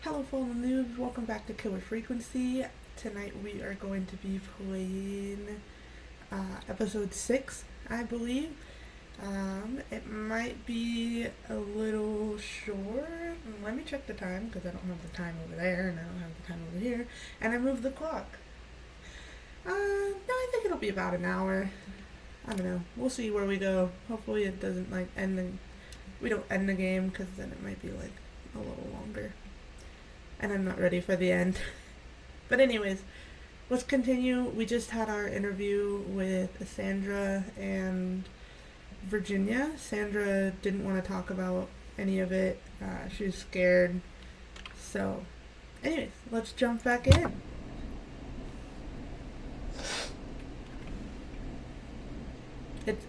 Hello, Fallen Noobs. Welcome back to Killer Frequency. Tonight we are going to be playing episode 6, I believe. It might be a little short. Let me check the time because I don't have the time over there and I don't have the time over here. And I moved the clock. No, I think it'll be about an hour. I don't know. We'll see where we go. Hopefully it doesn't we don't end the game because then it might be a little longer. And I'm not ready for the end. But anyways, let's continue. We just had our interview with Sandra and Virginia. Sandra didn't want to talk about any of it. She was scared. So, anyways, let's jump back in.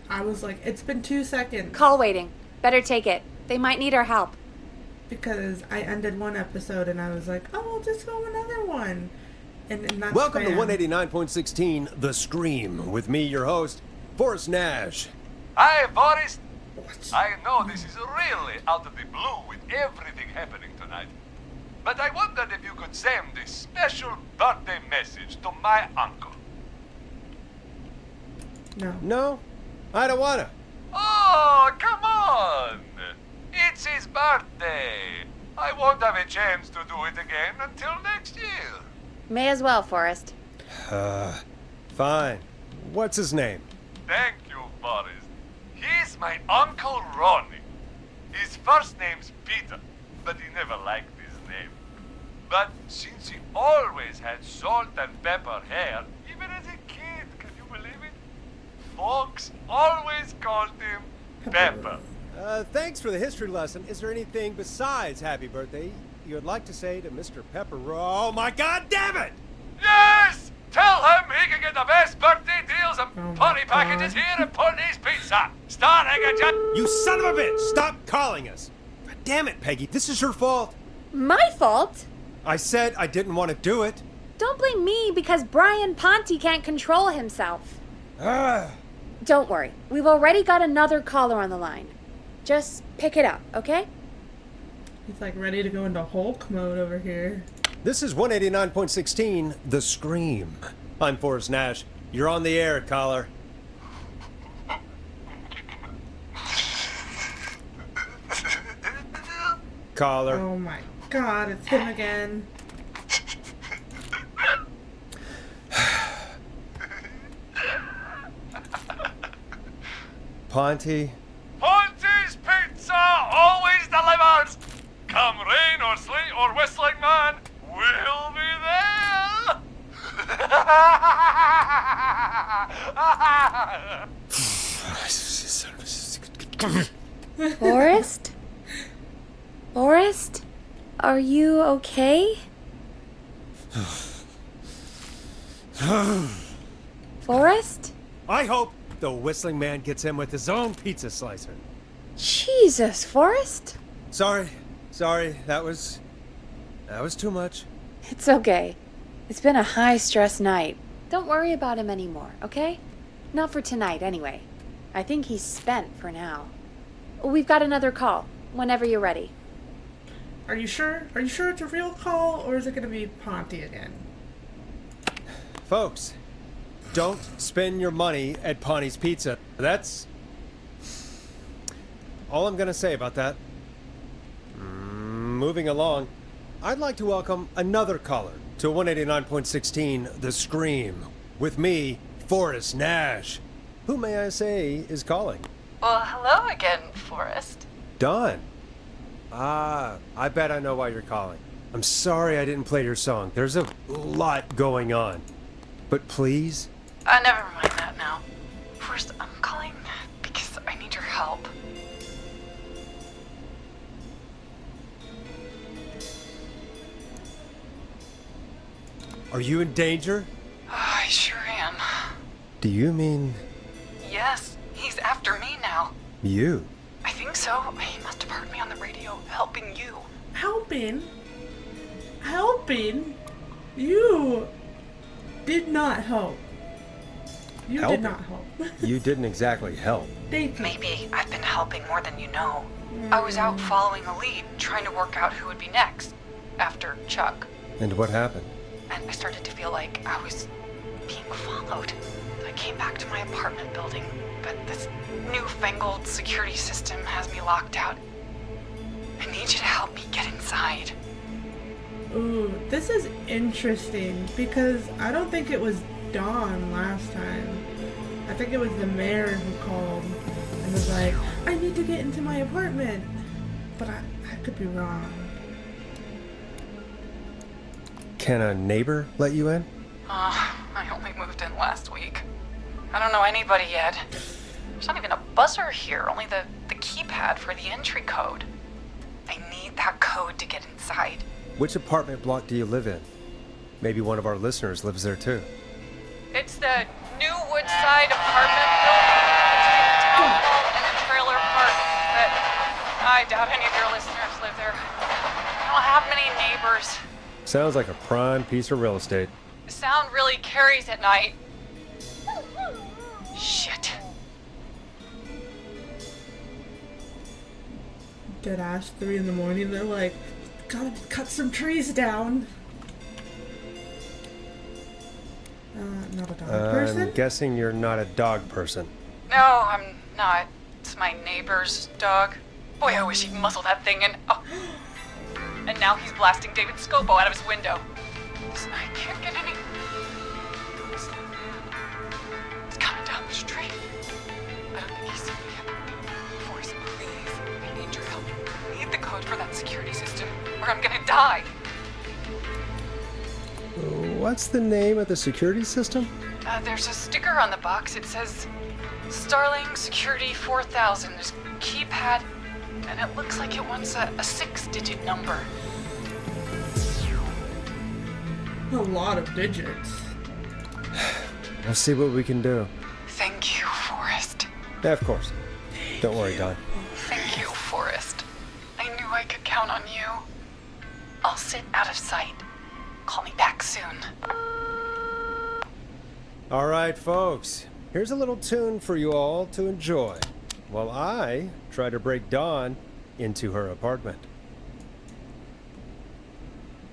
I was like, it's been 2 seconds. Call waiting. Better take it. They might need our help. Because I ended one episode and I was like, oh, I'll just go another one. And that's Welcome to spam. 189.16, The Scream, with me, your host, Forrest Nash. Hi, Forrest. What? I know this is really out of the blue with everything happening tonight. But I wondered if you could send a special birthday message to my uncle. No. No, I don't wanna. Oh, come on! It's his birthday. I won't have a chance to do it again until next year. May as well, Forrest. Fine. What's his name? Thank you, Forrest. He's my Uncle Ronnie. His first name's Peter, but he never liked his name. But since he always had salt and pepper hair, even as a kid, can you believe it? Folks always called him Pepper. Thanks for the history lesson. Is there anything besides happy birthday you would like to say to Mr. Pepper? Oh my god damn it! Yes! Tell him he can get the best birthday deals and Oh my party packages God. here at Putney's Pizza. Starting at just... You son of a bitch! Stop calling us! God damn it, Peggy, this is your fault. My fault? I said I didn't want to do it. Don't blame me because Brian Ponte can't control himself. Ah. Don't worry. We've already got another caller on the line. Just pick it up, okay? He's ready to go into Hulk mode over here. This is 189.16, The Scream. I'm Forrest Nash. You're on the air, caller. Caller. Oh my god, it's him again. Ponte. Ponte's Pizza always delivers. Come rain or sleet or whistling man, we'll be there. Forrest? Forrest? Are you okay? Forrest? I hope the whistling man gets in with his own pizza slicer. Jesus, Forrest? Sorry, that was too much. It's okay. It's been a high-stress night. Don't worry about him anymore, okay? Not for tonight, anyway. I think he's spent for now. We've got another call, whenever you're ready. Are you sure? Are you sure it's a real call or is it going to be Ponte again? Folks, don't spend your money at Ponte's Pizza. That's all I'm gonna say about that. Moving along, I'd like to welcome another caller to 189.16 The Scream. With me, Forrest Nash. Who may I say is calling? Well, hello again, Forrest. Don. I bet I know why you're calling. I'm sorry I didn't play your song. There's a lot going on. But please? Never mind that now. Forrest, I'm calling because I need your help. Are you in danger? I sure am. Do you mean Yes, he's after me now. you? I think so. He must have heard me on the radio helping you. Helping? Helping? You did not help. You Helping? did not help. You didn't exactly help. Thank you. Maybe I've been helping more than you know. I was out following a lead, trying to work out who would be next. after Chuck. And what happened? And I started to feel like I was being followed. I came back to my apartment building, but this newfangled security system has me locked out. I need you to help me get inside. Ooh, this is interesting because I don't think it was Dawn last time. I think it was the mayor who called and was like, I need to get into my apartment. But I could be wrong. Can a neighbor let you in? I only moved in last week. I don't know anybody yet. There's not even a buzzer here, only the keypad for the entry code. I need that code to get inside. Which apartment block do you live in? Maybe one of our listeners lives there too. It's the New Woodside apartment building between the town hall and the trailer park. But I doubt any of your listeners live there. I don't have many neighbors. Sounds like a prime piece of real estate. The sound really carries at night. Shit. Dead ass 3 in the morning. They're like, gotta cut some trees down. Not a dog person? I'm guessing you're not a dog person. No, I'm not. It's my neighbor's dog. Boy, I wish he'd muzzle that thing and... Oh. And now he's blasting David Scopo out of his window. I can't get any... He's coming down the street. I don't think he's seen me yet. Forrest, please. I need your help. I need the code for that security system, or I'm gonna die. What's the name of the security system? There's a sticker on the box. It says Starling Security 4000. There's a keypad, and it looks like it wants a 6-digit number. A lot of digits. We'll see what we can do. Thank you, Forrest. Yeah, of course. Don't worry, Don. Thank you, Forrest. I knew I could count on you. I'll sit out of sight. Call me back soon. All right, folks. Here's a little tune for you all to enjoy while I try to break Dawn into her apartment.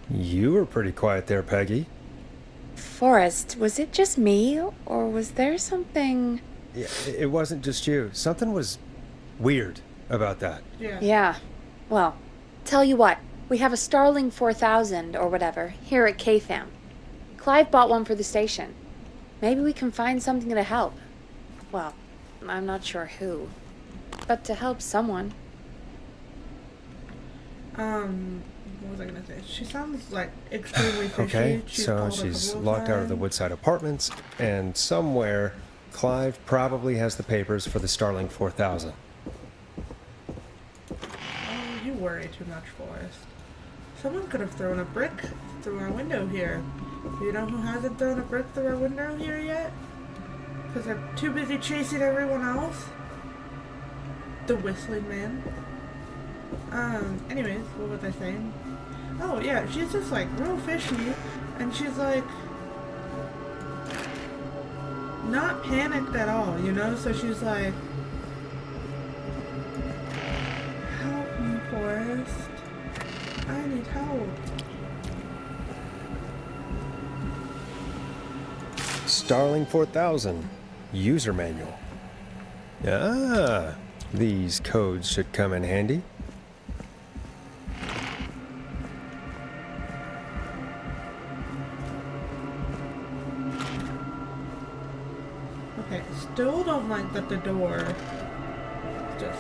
You were pretty quiet there, Peggy. Forrest, was it just me, or was there something... Yeah, it wasn't just you. Something was weird about that. Yeah. Yeah. Well, tell you what. We have a Starling 4000, or whatever, here at KFAM. Clive bought one for the station. Maybe we can find something to help. Well, I'm not sure who. But to help someone. What was I gonna say? She sounds like extremely fishy. Okay, She's so called a she's couple of locked out of the times. Woodside Apartments, and somewhere Clive probably has the papers for the Starling 4000. Oh, you worry too much, Forrest. Someone could have thrown a brick through our window here. Do you know who hasn't thrown a brick through our window here yet? Because they're too busy chasing everyone else? The Whistling Man. Anyways, what was I saying? Oh, yeah, she's just like real fishy, and she's like not panicked at all, you know? So she's like, help me, Forrest. I need help. Starling 4000 user manual. Ah, these codes should come in handy. Okay, still don't like that the door just...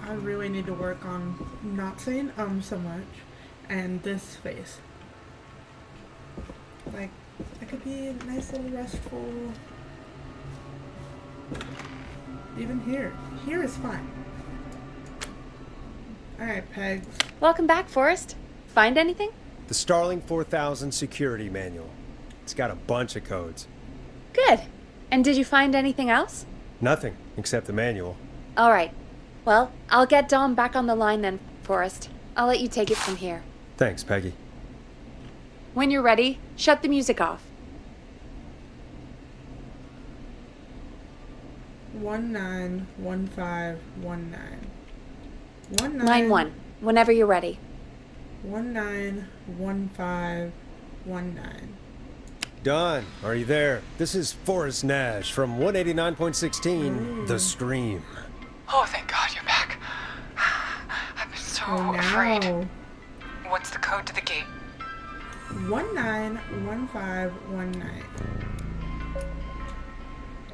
I really need to work on not saying so much and this face. Like, I could be nice little restful. Even here. Here is fine. Alright, Pegs. Welcome back, Forrest. Find anything? The Starling 4000 security manual. It's got a bunch of codes. Good. And did you find anything else? Nothing except the manual. All right. Well, I'll get Dom back on the line then, Forrest. I'll let you take it from here. Thanks, Peggy. When you're ready, shut the music off. 191519. Line 1, whenever you're ready. 191519. Don, are you there? This is Forrest Nash from 189.16, The Scream. Oh, thank God you're back. I've been so Oh afraid. no. What's the code to the gate? 191519.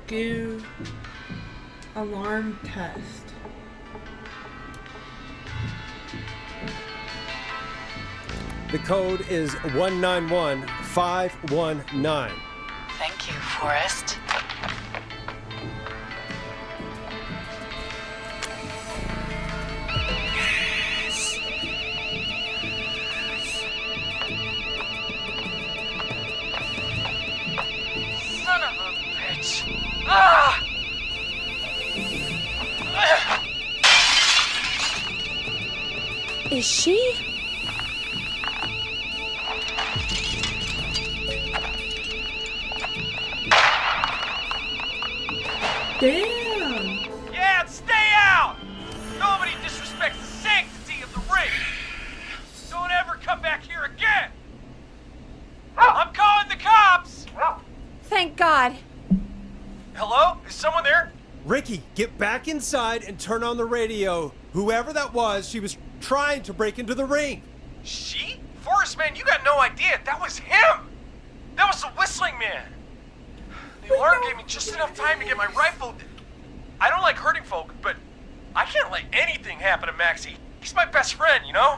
Give alarm test. The code is 191519. Thank you, Forrest. Son of a bitch. Ah! Is she? Damn! Yeah, stay out! Nobody disrespects the sanctity of the ring! Don't ever come back here again! I'm calling the cops! Thank God. Hello? Is someone there? Ricky, get back inside and turn on the radio. Whoever that was, she was trying to break into the ring. She? Forrest, man, you got no idea. That was him! That was the whistling man! The alarm gave me just enough time to get my rifle. I don't like hurting folk, but I can't let anything happen to Maxie. He's my best friend, you know?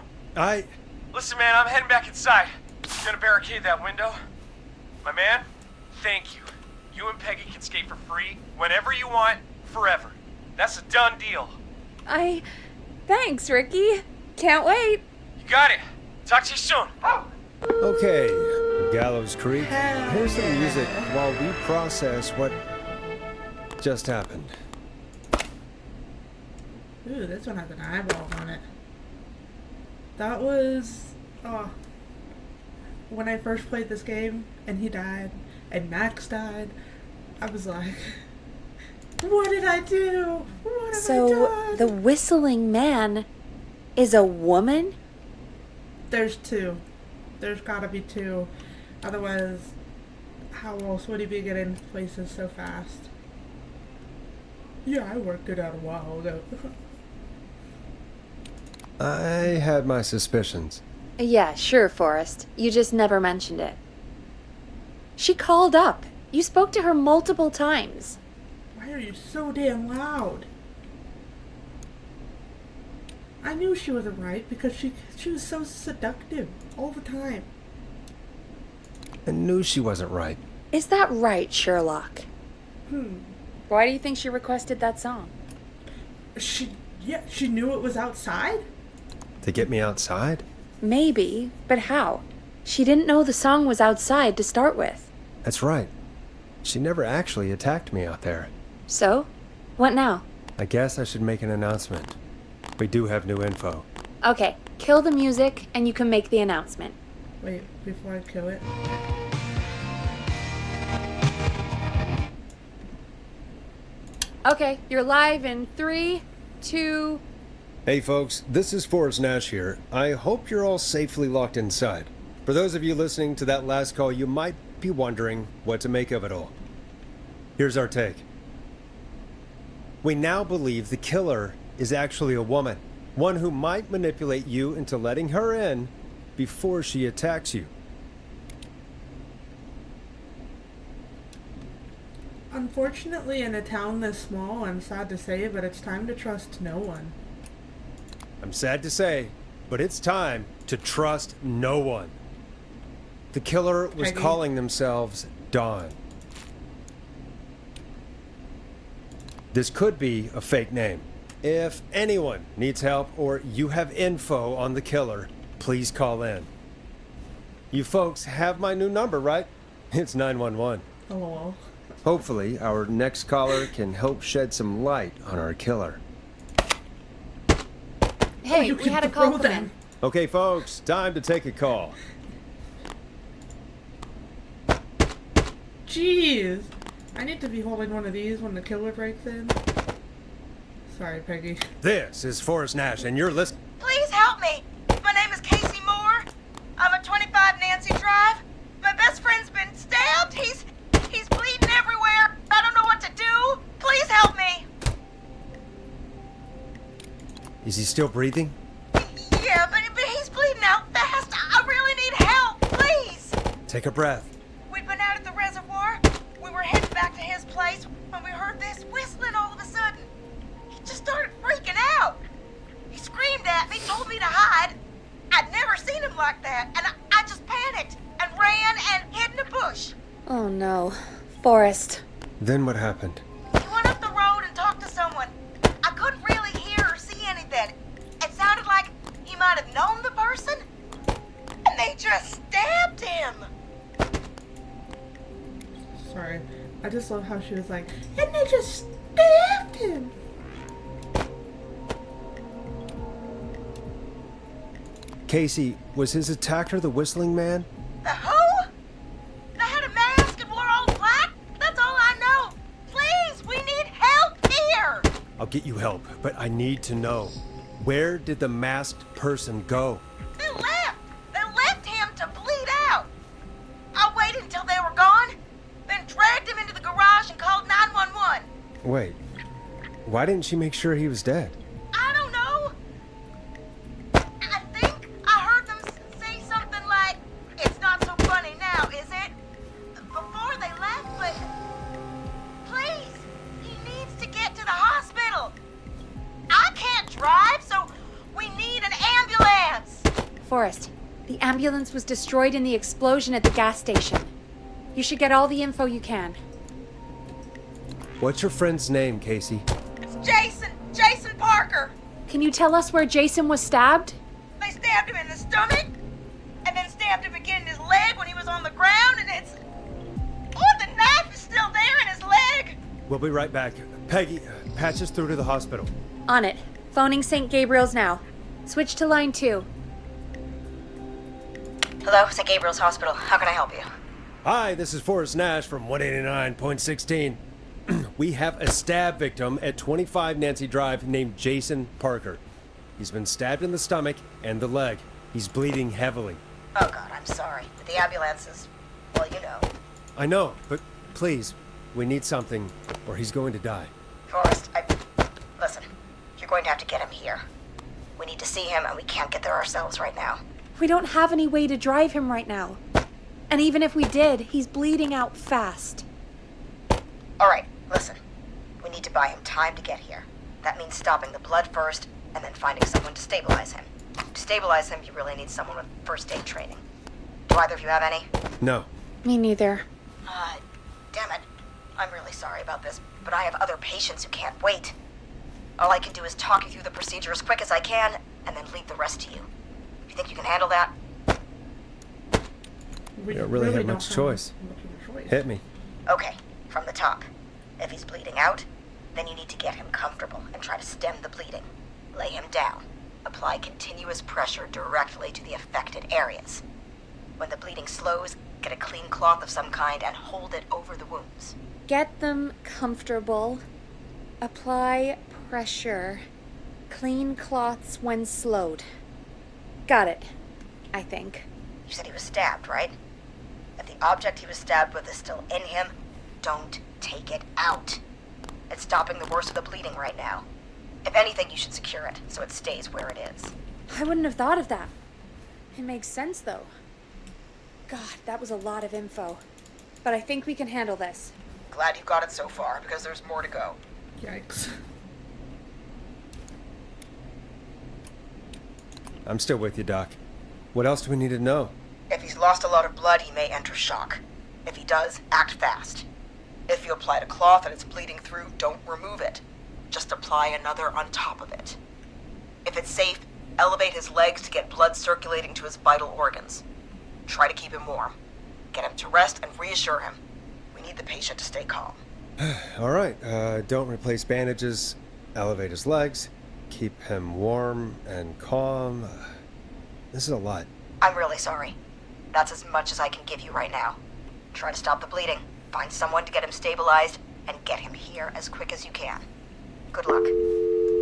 Listen, man, I'm heading back inside. Gonna barricade that window. My man, thank you. You and Peggy can skate for free whenever you want, forever. That's a done deal. Thanks, Ricky. Can't wait. You got it. Talk to you soon. Okay, Gallows Creek. Hell Here's some yeah. music while we process what just happened. Ooh, this one has an eyeball on it. That was, when I first played this game and he died and Max died, I was like, what did I do? What have I So, done? the whistling man is a woman? There's two. There's gotta be two. Otherwise, how else would he be getting places so fast? Yeah, I worked it out a while ago. I had my suspicions. Yeah, sure, Forrest. You just never mentioned it. She called up. You spoke to her multiple times. Why are you so damn loud? I knew she wasn't right because she was so seductive all the time. I knew she wasn't right. Is that right, Sherlock? Hmm. Why do you think she requested that song? She knew it was outside? To get me outside? Maybe, but how? She didn't know the song was outside to start with. That's right. She never actually attacked me out there. So? What now? I guess I should make an announcement. We do have new info. Okay, kill the music and you can make the announcement. Wait, before I kill it. Okay, you're live in 3, 2... Hey folks, this is Forrest Nash here. I hope you're all safely locked inside. For those of you listening to that last call, you might be wondering what to make of it all. Here's our take. We now believe the killer is actually a woman. One who might manipulate you into letting her in before she attacks you. Unfortunately, in a town this small, I'm sad to say, but it's time to trust no one. I'm sad to say, but it's time to trust no one. The killer was Peggy. calling themselves Dawn. This could be a fake name. If anyone needs help or you have info on the killer, please call in. You folks have my new number, right? It's 911. Oh, Hopefully, our next caller can help shed some light on our killer. Hey, you we can had a throw call come them. in. Okay, folks, time to take a call. Jeez. I need to be holding one of these when the killer breaks in. Sorry, Peggy. This is Forrest Nash, and you're listening. Please help me. My name is Casey Moore. I'm at 25 Nancy Drive. My best friend's been stabbed. He's bleeding everywhere. I don't know what to do. Please help me. Is he still breathing? Yeah, but he's bleeding out fast. I really need help. Please. Take a breath. We'd been out at the reservoir. We were heading back to his place when we heard this whistling all of a sudden. He just started freaking out. He screamed at me, told me to hide. I'd never seen him like that, and I just panicked and ran and hid in a bush. Oh no. Forrest. Then what happened? He went up the road and talked to someone. I couldn't really hear or see anything. It sounded like he might have known the person, and they just stabbed him. Sorry. I just love how she was like, and they just stabbed him. Casey, was his attacker the whistling man? The who? They had a mask and wore all black? That's all I know. Please, we need help here. I'll get you help, but I need to know. Where did the masked person go? They left. They left him to bleed out. I waited until they were gone, then dragged him into the garage and called 911. Wait, why didn't she make sure he was dead? I don't know. I think I heard them say something like, "It's not so funny now, is it?" before they left, but please, he needs to get to the hospital. I can't drive, so we need an ambulance. Forrest, the ambulance was destroyed in the explosion at the gas station. You should get all the info you can. What's your friend's name, Casey? It's Jason Parker. Can you tell us where Jason was stabbed? They stabbed him in the stomach, and then stabbed him again in his leg when he was on the ground, and it's... Oh, the knife is still there in his leg. We'll be right back. Peggy, patch us through to the hospital. On it. Phoning St. Gabriel's now. Switch to line 2. Hello, St. Gabriel's Hospital. How can I help you? Hi, this is Forrest Nash from 189.16. We have a stab victim at 25 Nancy Drive named Jason Parker. He's been stabbed in the stomach and the leg. He's bleeding heavily. Oh, God, I'm sorry. But the ambulance is... well, you know. I know, but please, we need something or he's going to die. Forrest, listen, you're going to have to get him here. We need to see him, and we can't get there ourselves right now. We don't have any way to drive him right now. And even if we did, he's bleeding out fast. All right, listen. We need to buy him time to get here. That means stopping the blood first, and then finding someone to stabilize him. To stabilize him, you really need someone with first aid training. Do either of you have any? No. Me neither. Damn it. I'm really sorry about this, but I have other patients who can't wait. All I can do is talk you through the procedure as quick as I can, and then leave the rest to you. You think you can handle that? We don't really have much choice. Hit me. Okay, from the top. If he's bleeding out, then you need to get him comfortable and try to stem the bleeding. Lay him down. Apply continuous pressure directly to the affected areas. When the bleeding slows, get a clean cloth of some kind and hold it over the wounds. Get them comfortable. Apply pressure. Clean cloths when slowed. Got it, I think. You said he was stabbed, right? If the object he was stabbed with is still in him, don't take it out. It's stopping the worst of the bleeding right now. If anything, you should secure it so it stays where it is. I wouldn't have thought of that. It makes sense, though. God, that was a lot of info. But I think we can handle this. Glad you got it so far, because there's more to go. Yikes. I'm still with you, Doc. What else do we need to know? If he's lost a lot of blood, he may enter shock. If he does, act fast. If you applied a cloth and it's bleeding through, don't remove it. Just apply another on top of it. If it's safe, elevate his legs to get blood circulating to his vital organs. Try to keep him warm. Get him to rest and reassure him. We need the patient to stay calm. All right, don't replace bandages. Elevate his legs. Keep him warm and calm. This is a lot. I'm really sorry. That's as much as I can give you right now. Try to stop the bleeding. Find someone to get him stabilized and get him here as quick as you can. Good luck.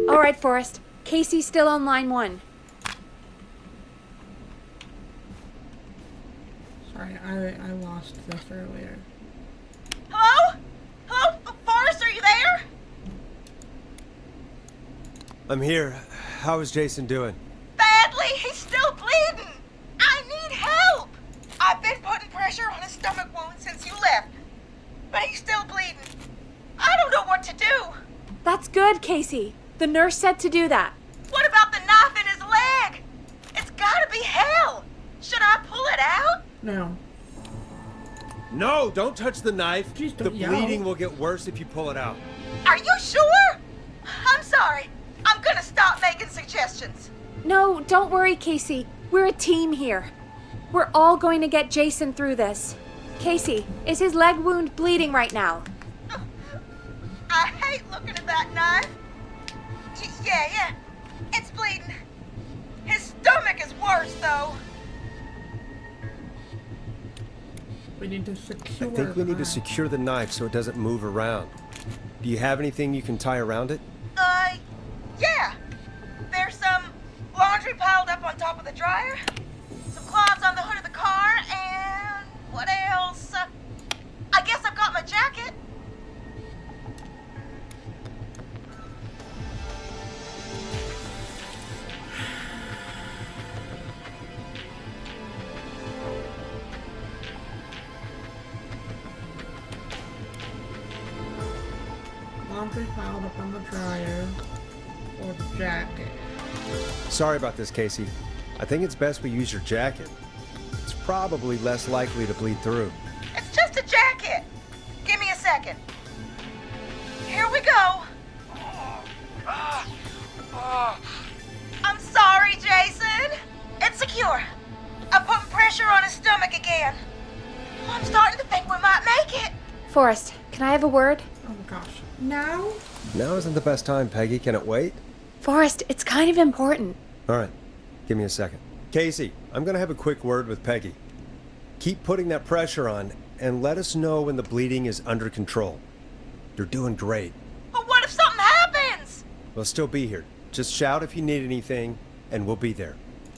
All right, Forrest. Casey's still on line 1. Sorry, I lost this earlier. Hello? Hello? Forrest, are you there? I'm here. How is Jason doing? Badly. He's still bleeding. I need help. I've been putting pressure on his stomach wound since you left, but he's still bleeding. I don't know what to do. That's good, Casey. The nurse said to do that. What about the knife in his leg? It's gotta be hell. Should I pull it out? No. No, don't touch the knife. Jeez, The don't yell. bleeding will get worse if you pull it out. Are you sure? I'm sorry. I'm gonna stop making suggestions. No, don't worry, Casey. We're a team here. We're all going to get Jason through this. Casey, is his leg wound bleeding right now? I hate looking at that knife. Yeah. It's bleeding. His stomach is worse, though. We need to secure. I think we need to that. secure the knife so it doesn't move around. Do you have anything you can tie around it? Yeah. There's some laundry piled up on top of the dryer, some cloths on the hood of the car, and what else? I guess I've got my jacket. Laundry piled up on the dryer. Or the jacket. Sorry about this, Casey. I think it's best we use your jacket. It's probably less likely to bleed through. It's just a jacket. Give me a second. Here we go. I'm sorry, Jason. It's secure. I'm putting pressure on his stomach again. I'm starting to think we might make it. Forrest, can I have a word? Oh my gosh. Now? Now isn't the best time, Peggy. Can it wait? Forrest, it's kind of important. All right. Give me a second. Casey, I'm going to have a quick word with Peggy. Keep putting that pressure on and let us know when the bleeding is under control. You're doing great. But what if something happens? We'll still be here. Just shout if you need anything, and we'll be there.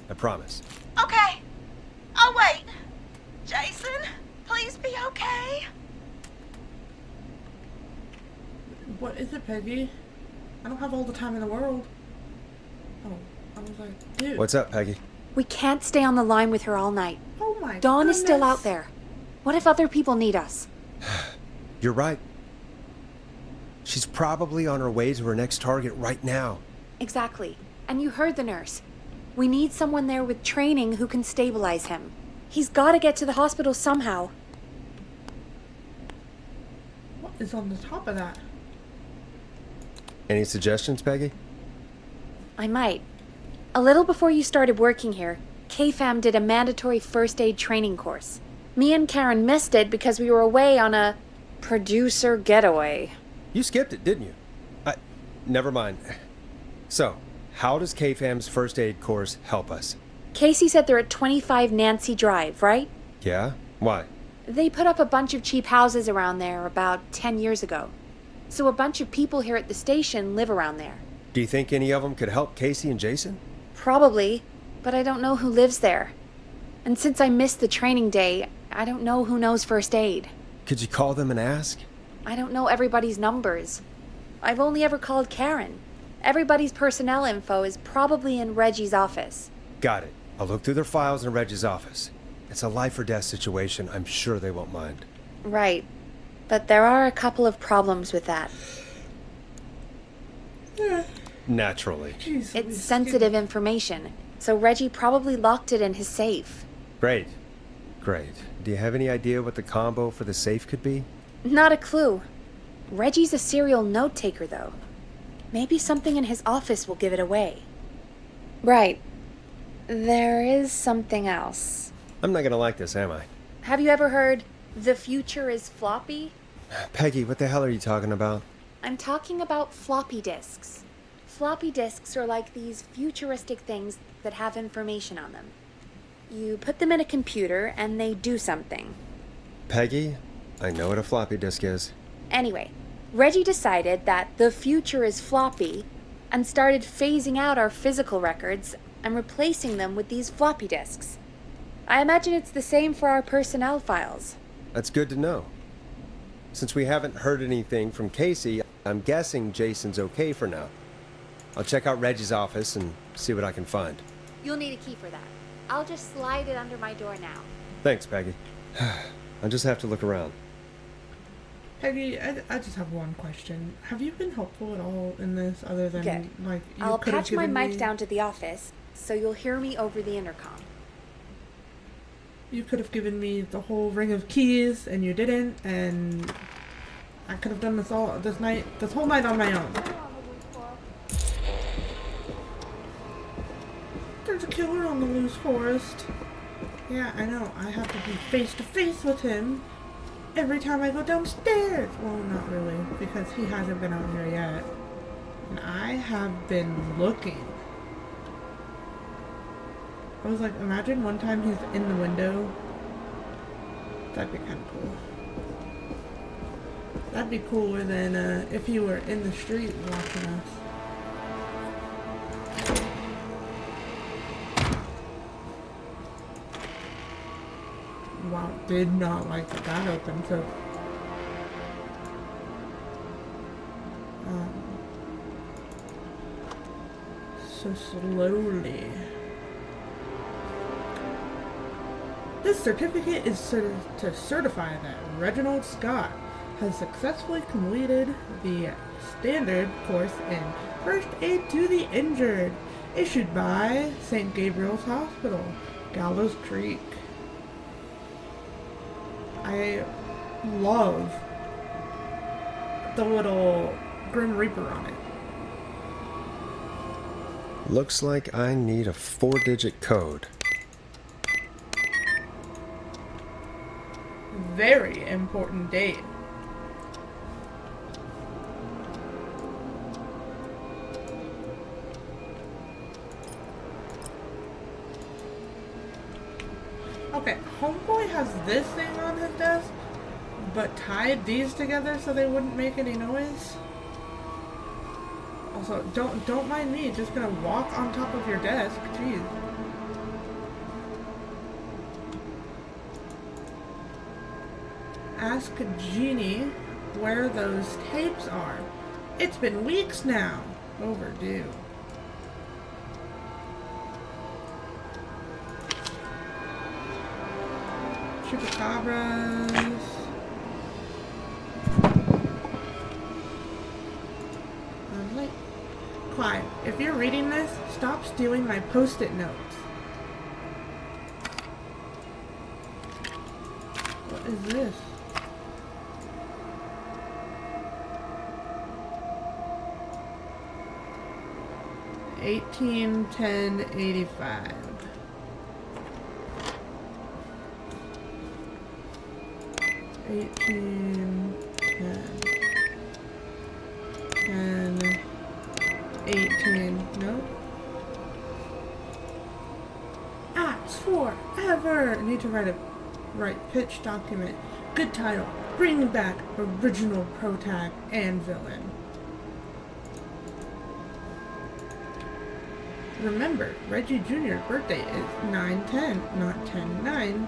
I promise. Okay. I'll wait. Jason, please be okay. What is it, Peggy? I don't have all the time in the world. Oh, I was like, dude. What's up, Peggy? We can't stay on the line with her all night. Oh my Dawn is still goodness. out there. What if other people need us? You're right. She's probably on her way to her next target right now. Exactly. And you heard the nurse. We need someone there with training who can stabilize him. He's got to get to the hospital somehow. What is on the top of that? Any suggestions, Peggy? I might. A little before you started working here, KFAM did a mandatory first aid training course. Me and Karen missed it because we were away on a producer getaway. You skipped it, didn't you? Never mind. So, how does KFAM's first aid course help us? Casey said they're at 25 Nancy Drive, right? Yeah? Why? They put up a bunch of cheap houses around there about 10 years ago. So a bunch of people here at the station live around there. Do you think any of them could help Casey and Jason? Probably, but I don't know who lives there. And since I missed the training day, I don't know who knows first aid. Could you call them and ask? I don't know everybody's numbers. I've only ever called Karen. Everybody's personnel info is probably in Reggie's office. Got it. I'll look through their files in Reggie's office. It's a life or death situation. I'm sure they won't mind. Right. But there are a couple of problems with that. Naturally. Jeez, It's sensitive information, so Reggie probably locked it in his safe. Great. Great. Do you have any idea what the combo for the safe could be? Not a clue. Reggie's a serial note taker, though. Maybe something in his office will give it away. Right. There is something else. I'm not gonna like this, am I? Have you ever heard, "The future is floppy"? Peggy, what the hell are you talking about? I'm talking about floppy disks. Floppy disks are like these futuristic things that have information on them. You put them in a computer and they do something. Peggy, I know what a floppy disk is. Anyway, Reggie decided that the future is floppy and started phasing out our physical records and replacing them with these floppy disks. I imagine it's the same for our personnel files. That's good to know. Since we haven't heard anything from Casey, I'm guessing Jason's okay for now. I'll check out Reggie's office and see what I can find. You'll need a key for that. I'll just slide it under my door now. Thanks, Peggy. I'll just have to look around. Peggy, I just have one question. Have you been helpful at all in this other than, Good. like, you I'll could have patch my given mic me... down to the office, so you'll hear me over the intercom. You could have given me the whole ring of keys, and you didn't, and I could have done this whole night on my own. There's a killer on the loose, Forrest. Yeah, I know. I have to be face to face with him every time I go downstairs. Well, not really, because he hasn't been out here yet. And I have been looking. I was like, imagine one time he's in the window. That'd be kind of cool. That'd be cooler than if he were in the street watching us. Wow, did not like that that opened so slowly. This certificate is to certify that Reginald Scott has successfully completed the standard course in First Aid to the Injured, issued by St. Gabriel's Hospital, Gallows Creek. I love the little Grim Reaper on it. Looks like I need a 4-digit code. Very important date. Okay, Homeboy has this thing on his desk, but tied these together so they wouldn't make any noise. Also, don't mind me, just gonna walk on top of your desk, jeez. Ask Jeannie where those tapes are. It's been weeks now. Overdue. Chupacabras. I'm late. Clive, if you're reading this, stop stealing my post-it notes. What is this? $18.10.85. No. Acts forever. Need to write pitch document. Good title. Bring back original protag and villain. Remember, Reggie Jr.'s birthday is 9/10, not 10/9.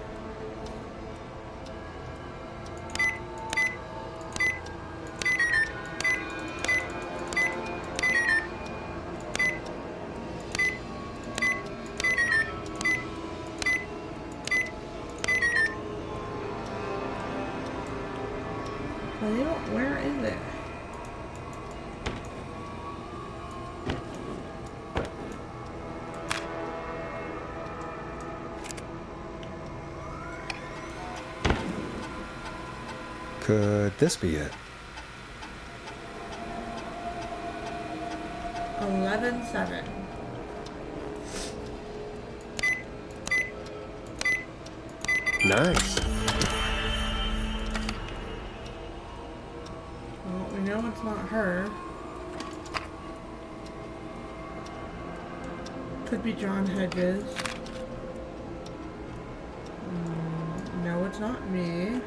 Well, where is it? Could this be it? 11/7. Nice. Well, we know it's not her. Could be John Hedges. No, it's not me.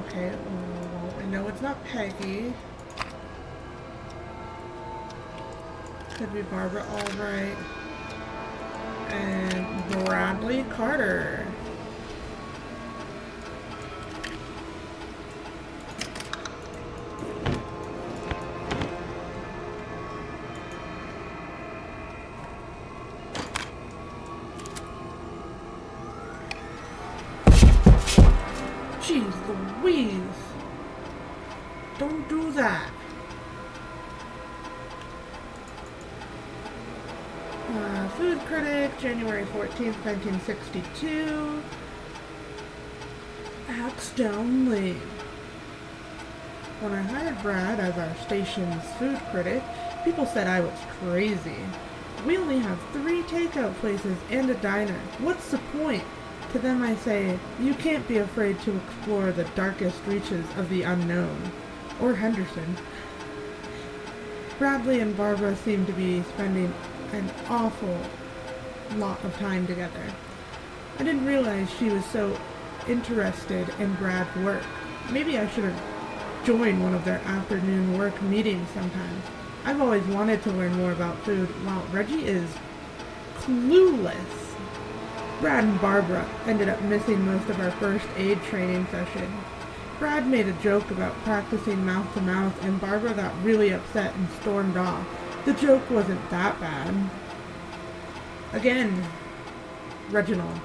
Okay, well, I know it's not Peggy. Could be Barbara Albright. And Bradley Carter. Jeez Louise. Don't do that. Food Critic, January 14th, 1962. Axstone Lane. When I hired Brad as our station's food critic, people said I was crazy. We only have 3 takeout places and a diner. What's the point? To them I say, you can't be afraid to explore the darkest reaches of the unknown. Or Henderson. Bradley and Barbara seem to be spending an awful lot of time together. I didn't realize she was so interested in Brad's work. Maybe I should have joined one of their afternoon work meetings sometimes. I've always wanted to learn more about food, while Reggie is clueless. Brad and Barbara ended up missing most of our first aid training session. Brad made a joke about practicing mouth to mouth, and Barbara got really upset and stormed off. The joke wasn't that bad. Again, Reginald.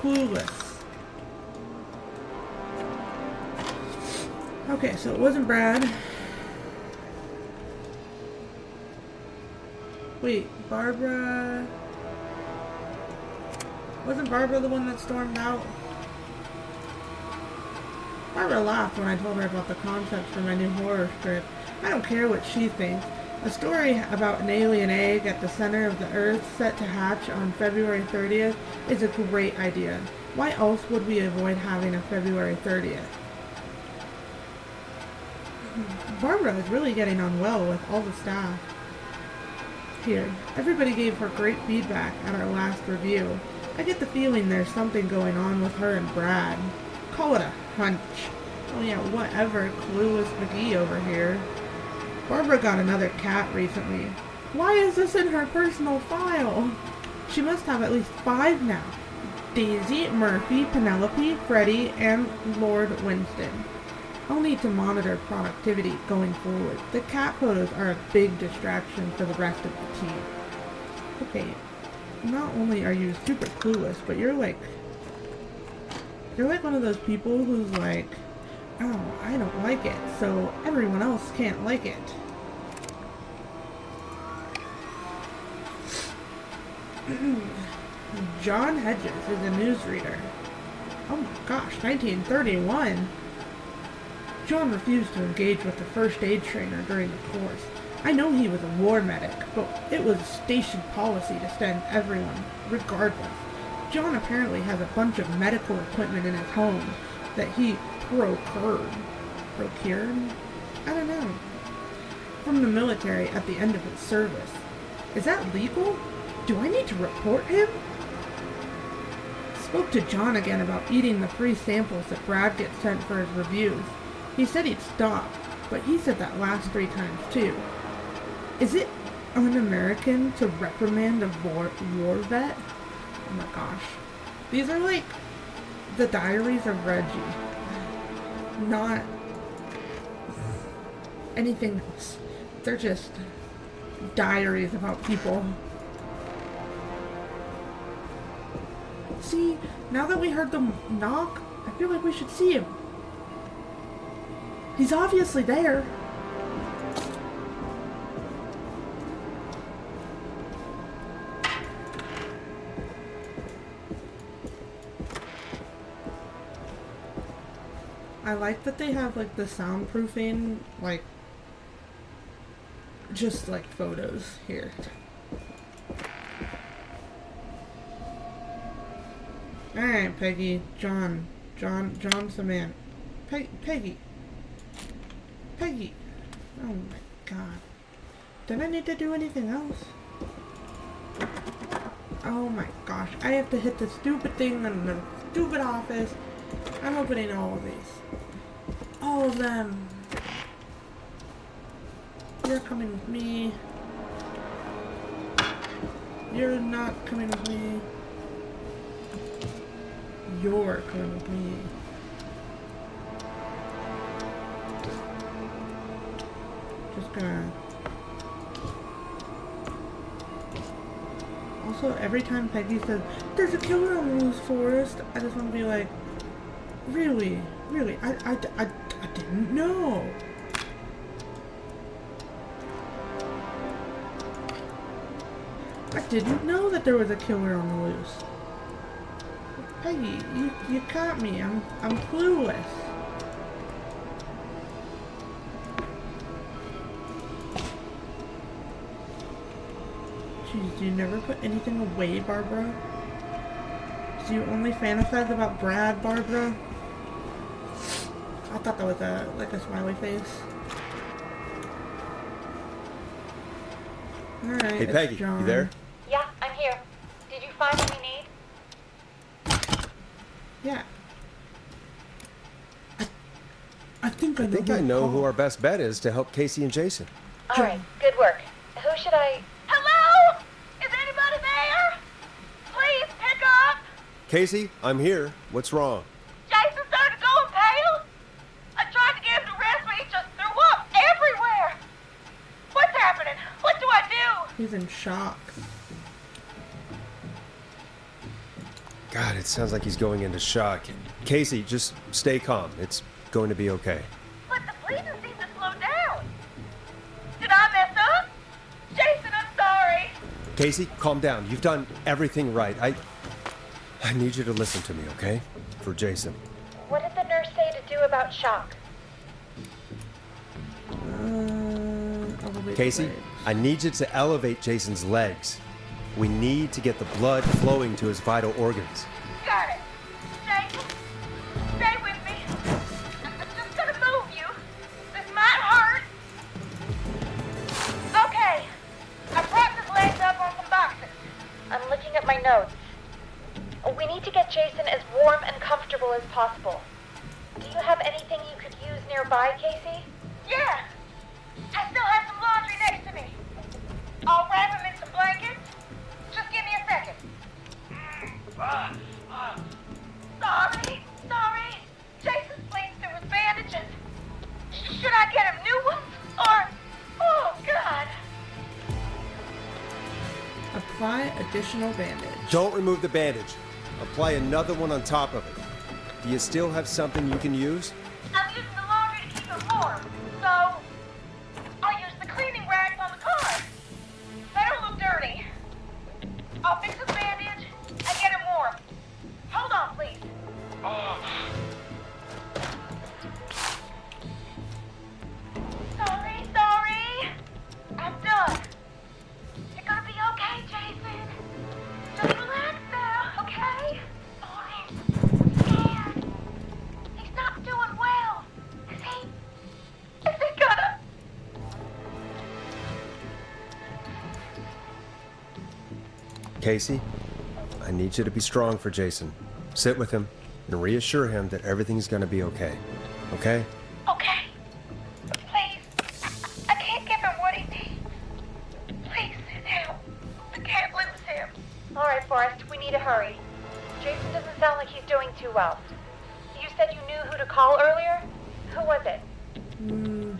Clueless. Okay, so it wasn't Brad. Wait, Barbara... Wasn't Barbara the one that stormed out? Barbara laughed when I told her about the concept for my new horror script. I don't care what she thinks. A story about an alien egg at the center of the Earth set to hatch on February 30th is a great idea. Why else would we avoid having a February 30th? Barbara is really getting on well with all the staff here. Everybody gave her great feedback at our last review. I get the feeling there's something going on with her and Brad. Call it a hunch. Oh yeah, whatever, clueless McGee over here. Barbara got another cat recently. Why is this in her personal file? She must have at least 5 now. Daisy, Murphy, Penelope, Freddie, and Lord Winston. I'll need to monitor productivity going forward. The cat photos are a big distraction for the rest of the team. Okay, not only are you super clueless, but you're like one of those people who's like, oh, I don't like it, so everyone else can't like it. John Hedges is a newsreader. Oh my gosh, 1931! John refused to engage with the first aid trainer during the course. I know he was a war medic, but it was station policy to send everyone, regardless. John apparently has a bunch of medical equipment in his home that he procured? I don't know. From the military at the end of his service. Is that legal? Do I need to report him? Spoke to John again about eating the free samples that Brad gets sent for his reviews. He said he'd stop, but he said that last 3 times too. Is it un-American to reprimand a war vet? Oh my gosh. These are like the diaries of Reggie. Not anything else. They're just diaries about people. See, now that we heard them knock, I feel like we should see him. He's obviously there. I like that they have like the soundproofing, like just like photos here. Alright, Peggy, John, Samantha, Peggy. Oh my god. Did I need to do anything else? Oh my gosh, I have to hit the stupid thing in the stupid office. I'm opening all of these. All of them. You're coming with me. You're not coming with me. You're coming with me. Just gonna... Also, every time Peggy says, "There's a killer on the loose, Forrest," I just want to be like, really? Really? I didn't know. I didn't know that there was a killer on the loose. Peggy, you caught me. I'm clueless. Jeez, do you never put anything away, Barbara? Do you only fantasize about Brad, Barbara? I thought that was like a smiley face. Alright, Hey, Peggy, John. you there? Yeah, I'm here. Did you find what we need? Yeah. I think I I know who our best bet is to help Casey and Jason. All right, good work. Who should I... Hello? Is anybody there? Please pick up. Casey, I'm here. What's wrong? Jason started going pale. I tried to get him to rest, but he just threw up everywhere. What's happening? What do I do? He's in shock. God, it sounds like he's going into shock. Casey, just stay calm. It's going to be okay. But the bleeding seemed to slow down. Did I mess up? Jason, I'm sorry. Casey, calm down. You've done everything right. I need you to listen to me, okay? For Jason. What did the nurse say to do about shock? Elevate Casey, legs. I need you to elevate Jason's legs. We need to get the blood flowing to his vital organs. Got it. Jason, stay with me. I'm just gonna move you. This might hurt. Okay. I propped his legs up on some boxes. I'm looking at my notes. We need to get Jason as warm and comfortable as possible. Do you have anything you could use nearby, Casey? Yeah. I still have some laundry next to me. I'll wrap him in some blankets. Just give me a second. Sorry. Jason's bleeding through his bandages. Should I get him new ones? Or... Oh, God. Apply additional bandage. Don't remove the bandage. Apply another one on top of it. Do you still have something you can use? I'm using the laundry to keep him warm. So... I'll use the cleaning rags on the car. They don't look dirty. I'll fix his bandage and get him warm. Hold on, please. Sorry. I'm done. You're gonna be okay, Jason. Just relax now, okay? He's scared. He's not doing well. Is he gonna... Casey, I need you to be strong for Jason. Sit with him and reassure him that everything's gonna be okay. Okay? Okay. Please. I can't give him what he needs. Please sit down. I can't lose him. All right, Forrest, we need to hurry. Jason doesn't sound like he's doing too well. You said you knew who to call earlier? Who was it?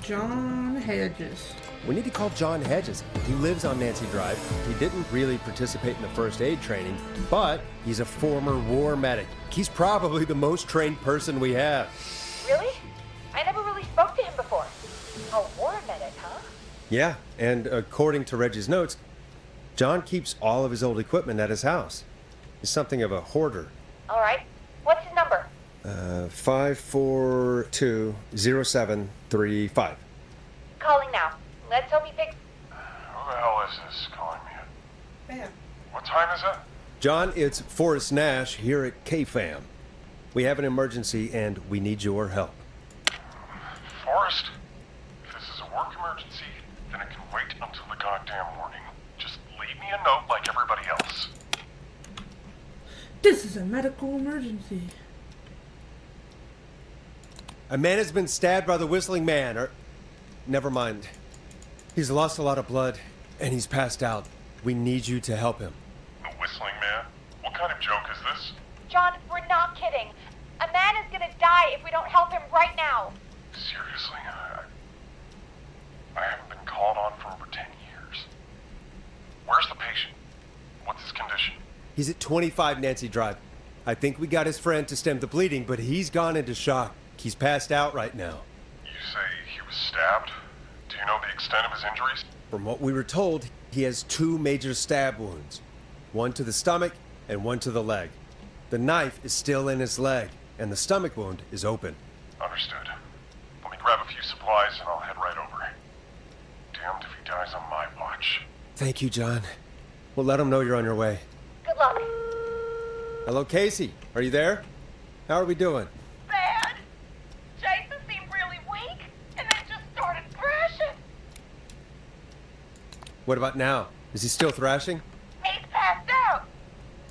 John Hedges. We need to call John Hedges. He lives on Nancy Drive. He didn't really participate in the first aid training, but he's a former war medic. He's probably the most trained person we have. Really? I never really spoke to him before. A war medic, huh? Yeah, and according to Reggie's notes, John keeps all of his old equipment at his house. He's something of a hoarder. All right. What's his number? 5420735. Calling now. Let's hope he picks... Who the hell is this calling me? Bam. What time is it? John, it's Forrest Nash here at KFAM. We have an emergency and we need your help. Forrest? If this is a work emergency, then it can wait until the goddamn morning. Just leave me a note like everybody else. This is a medical emergency. A man has been stabbed by the Whistling Man, or... Never mind. He's lost a lot of blood, and he's passed out. We need you to help him. The Whistling Man? What kind of joke is this? John, we're not kidding. A man is gonna die if we don't help him right now. Seriously, I haven't been called on for over 10 years. Where's the patient? What's his condition? He's at 25 Nancy Drive. I think we got his friend to stem the bleeding, but he's gone into shock. He's passed out right now. You say he was stabbed? Do you know the extent of his injuries? From what we were told, he has 2 major stab wounds. One to the stomach and one to the leg. The knife is still in his leg, and the stomach wound is open. Understood. Let me grab a few supplies and I'll head right over. Damned if he dies on my watch. Thank you, John. We'll let him know you're on your way. Good luck. Hello, Casey. Are you there? How are we doing? Bad. Jason seemed really weak, and then just started thrashing. What about now? Is he still thrashing? He's passed out.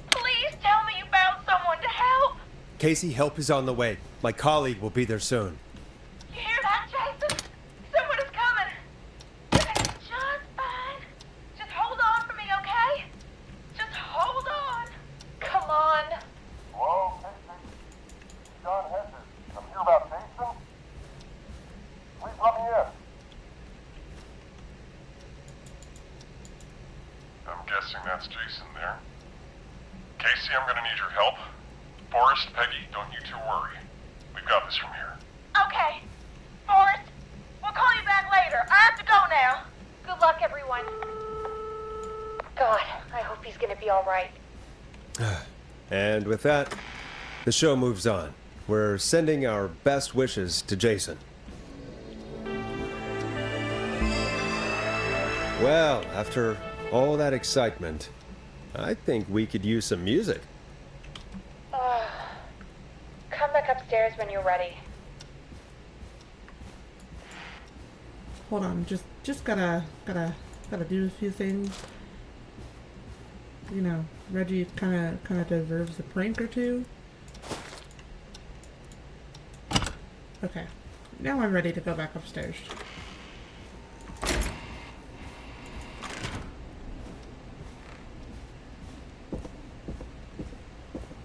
Please tell me you found someone to help. Casey, help is on the way. My colleague will be there soon. You hear that, Jason? Someone is coming. Everything's just fine. Just hold on for me, okay? Just hold on. Come on. Hello, Casey. John Hedges. I'm here about Jason. Please let me in. I'm guessing that's Jason there. Casey, I'm gonna need your help. Forrest, Peggy, don't you two worry. We've got this from here. Okay. Forrest, we'll call you back later. I have to go now. Good luck, everyone. God, I hope he's gonna be all right. And with that, the show moves on. We're sending our best wishes to Jason. Well, after all that excitement, I think we could use some music. Come back upstairs when you're ready. Hold on, just gotta do a few things. You know, Reggie kind of deserves a prank or two. Okay, now I'm ready to go back upstairs.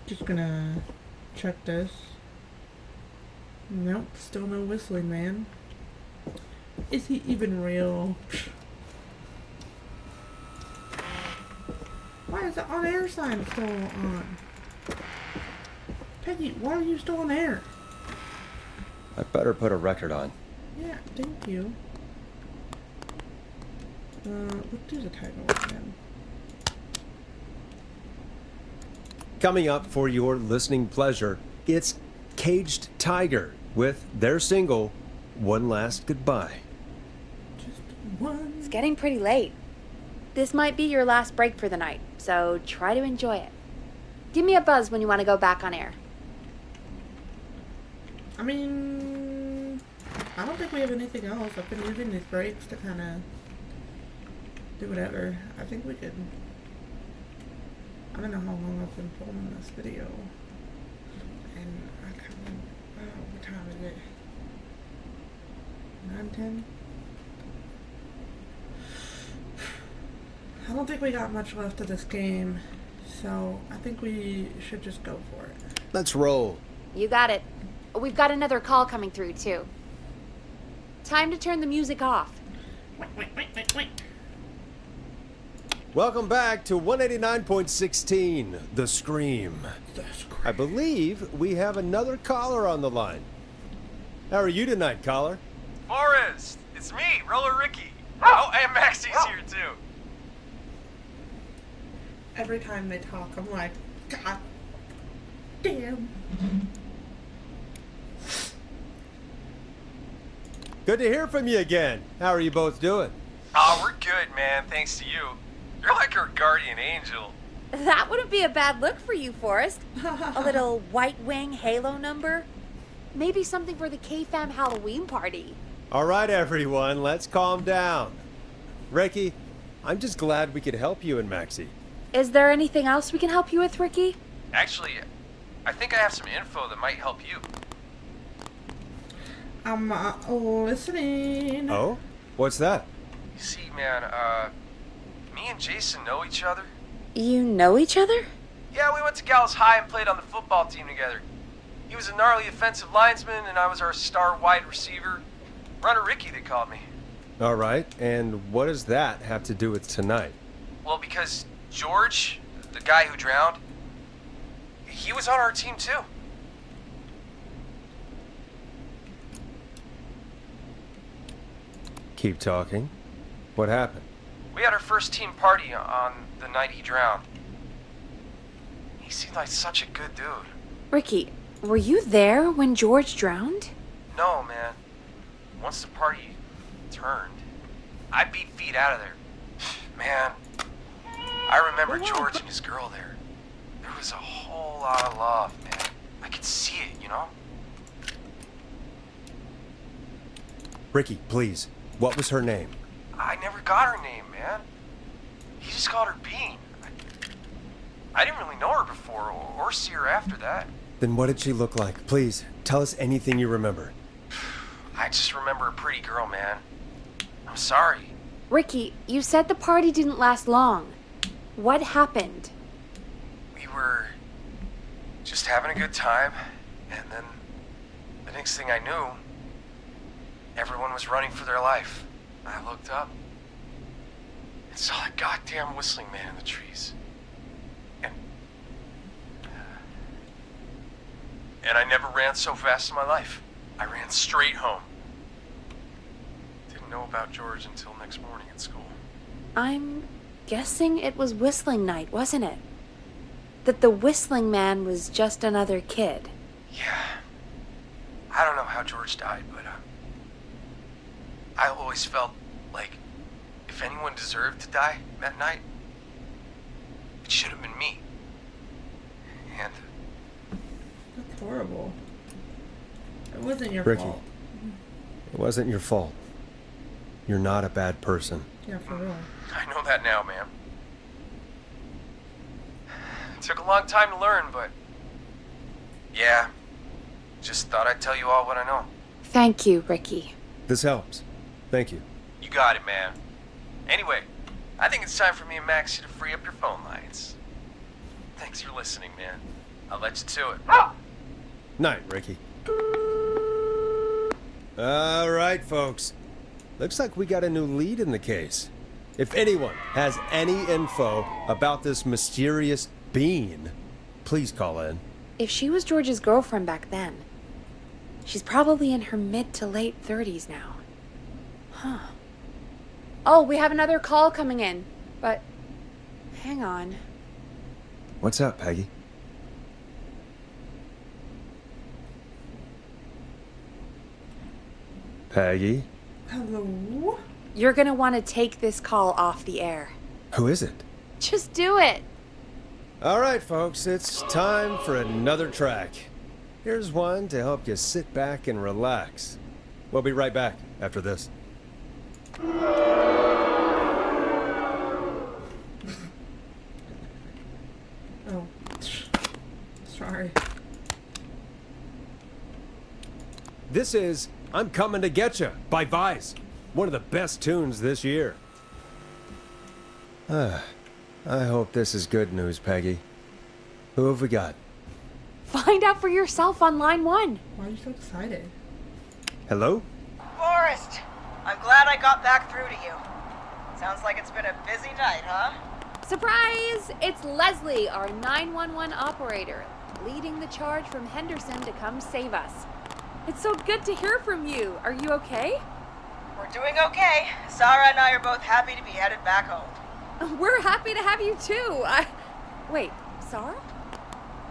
Just gonna check this. Nope, still no Whistling Man. Is he even real? Why is the on-air sign still on? Peggy, why are you still on air? I better put a record on. Yeah, thank you. What is the title again? Coming up for your listening pleasure, it's Caged Tiger with their single, One Last Goodbye. Just one. It's getting pretty late. This might be your last break for the night, so try to enjoy it. Give me a buzz when you want to go back on air. I mean, I don't think we have anything else. I've been using these breaks to kind of do whatever. I think we could. I don't know how long I've been filming this video. And I kind of, what time is it? 9:10? I don't think we got much left of this game, so I think we should just go for it. Let's roll. You got it. We've got another call coming through, too. Time to turn the music off. Wait. Welcome back to 189.16, The Scream. I believe we have another caller on the line. How are you tonight, caller? Forrest, it's me, Roller Ricky. Oh, and Maxie's here too. Every time they talk, I'm like, God damn. Good to hear from you again. How are you both doing? Oh, we're good, man, thanks to you. You're like our guardian angel. That wouldn't be a bad look for you, Forrest. A little White Wing Halo number? Maybe something for the K-Fam Halloween party. All right, everyone, let's calm down. Ricky, I'm just glad we could help you and Maxie. Is there anything else we can help you with, Ricky? Actually, I think I have some info that might help you. I'm listening. Oh? What's that? You see, man, me and Jason know each other. You know each other? Yeah, we went to Gallows High and played on the football team together. He was a gnarly offensive linesman, and I was our star wide receiver. Runner Ricky, they called me. All right, and what does that have to do with tonight? Well, because George, the guy who drowned, he was on our team too. Keep talking. What happened? We had our first team party on the night he drowned. He seemed like such a good dude. Ricky, were you there when George drowned? No, man. Once the party turned, I beat feet out of there. Man, I remember George and his girl there. There was a whole lot of love, man. I could see it, you know? Ricky, please. What was her name? I never got her name, man. He just called her Bean. I didn't really know her before or see her after that. Then what did she look like? Please, tell us anything you remember. I just remember a pretty girl, man. I'm sorry. Ricky, you said the party didn't last long. What happened? We were just having a good time, and then the next thing I knew, everyone was running for their life. I looked up and saw that goddamn whistling man in the trees. And I never ran so fast in my life. I ran straight home. Didn't know about George until next morning at school. I'm guessing it was whistling night, wasn't it? That the whistling man was just another kid. Yeah. I don't know how George died, but I always felt like if anyone deserved to die that night, it should have been me. And That's horrible. It wasn't your Ricky. fault. It wasn't your fault. You're not a bad person. Yeah, for real. I know that now, man. It took a long time to learn, but yeah, just thought I'd tell you all what I know. Thank you, Ricky. This helps. Thank you. You got it, man. Anyway, I think it's time for me and Maxie to free up your phone lines. Thanks for listening, man. I'll let you to it. Night, Ricky. All right, folks. Looks like we got a new lead in the case. If anyone has any info about this mysterious being, please call in. If she was George's girlfriend back then, she's probably in her mid to late 30s now. Huh. Oh, we have another call coming in, but hang on. What's up, Peggy? Peggy? Hello? You're gonna want to take this call off the air. Who is it? Just do it. All right, folks, it's time for another track. Here's one to help you sit back and relax. We'll be right back after this. Oh. Sorry. This is I'm Coming to Getcha by Vice. One of the best tunes this year. I hope this is good news, Peggy. Who have we got? Find out for yourself on line 1. Why are you so excited? Hello? Forrest, I'm glad I got back through to you. Sounds like it's been a busy night, huh? Surprise! It's Leslie, our 911 operator, leading the charge from Henderson to come save us. It's so good to hear from you. Are you okay? We're doing okay. Sarah and I are both happy to be headed back home. We're happy to have you too. Wait, Sarah?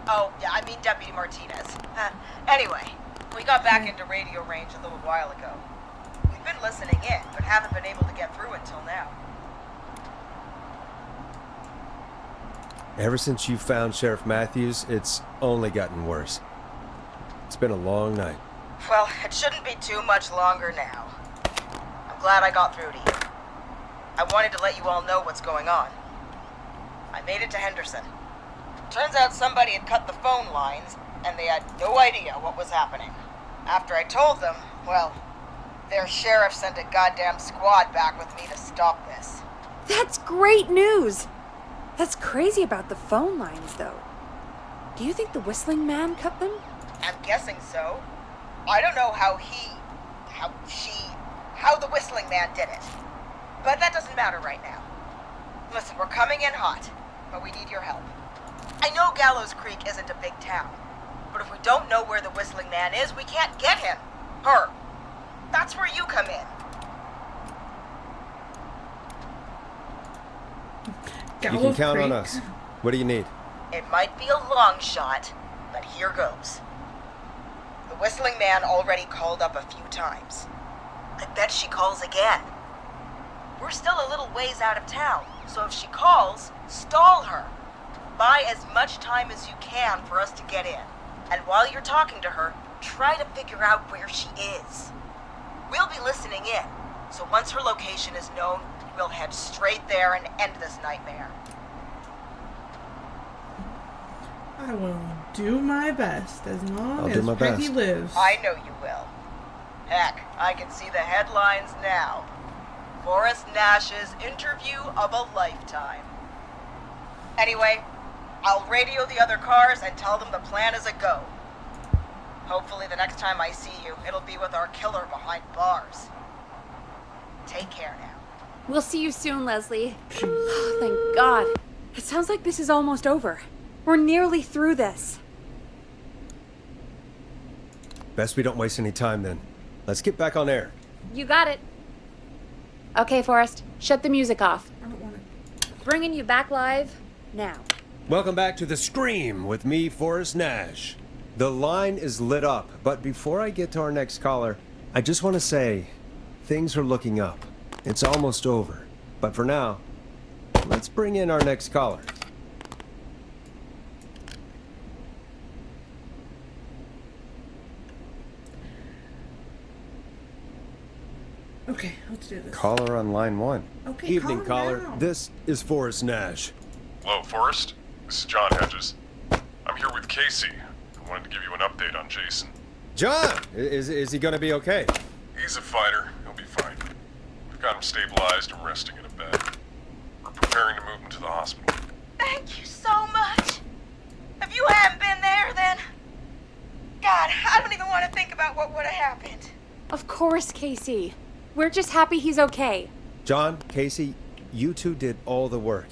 Oh, yeah, I mean Deputy Martinez. Anyway, we got back into radio range a little while ago. We've been listening in, but haven't been able to get through until now. Ever since you found Sheriff Matthews, it's only gotten worse. It's been a long night. Well, it shouldn't be too much longer now. I'm glad I got through to you. I wanted to let you all know what's going on. I made it to Henderson. Turns out somebody had cut the phone lines, and they had no idea what was happening. After I told them, Well, their sheriff sent a goddamn squad back with me to stop this. That's great news! That's crazy about the phone lines, though. Do you think the Whistling Man cut them? I'm guessing so. I don't know how the Whistling Man did it. But that doesn't matter right now. Listen, we're coming in hot, but we need your help. I know Gallows Creek isn't a big town, but if we don't know where the Whistling Man is, we can't get him. Her. That's where you come in. You can count on us. What do you need? It might be a long shot, but here goes. The Whistling Man already called up a few times. I bet she calls again. We're still a little ways out of town, so if she calls, stall her. Buy as much time as you can for us to get in. And while you're talking to her, try to figure out where she is. We'll be listening in, so once her location is known, we'll head straight there and end this nightmare. I will do my best as long I'll do my as Peggy best. lives. I know you will. Heck, I can see the headlines now. Forrest Nash's interview of a lifetime. Anyway, I'll radio the other cars and tell them the plan is a go. Hopefully the next time I see you, it'll be with our killer behind bars. Take care now. We'll see you soon, Leslie. Oh, thank God. It sounds like this is almost over. We're nearly through this. Best we don't waste any time then. Let's get back on air. You got it. Okay, Forrest, shut the music off. I don't want it. Bringing you back live now. Welcome back to The Scream with me, Forrest Nash. The line is lit up, but before I get to our next caller, I just want to say things are looking up. It's almost over. But for now, let's bring in our next caller. Okay, let's do this. Caller on line 1. Okay, Evening, calm caller. down. This is Forrest Nash. Hello, Forrest. This is John Hedges. I'm here with Casey. I wanted to give you an update on Jason. John! Is he gonna be okay? He's a fighter. He'll be fine. We've got him stabilized and resting in a bed. We're preparing to move him to the hospital. Thank you so much. If you hadn't been there, then... God, I don't even want to think about what would have happened. Of course, Casey. We're just happy he's okay. John, Casey, you two did all the work.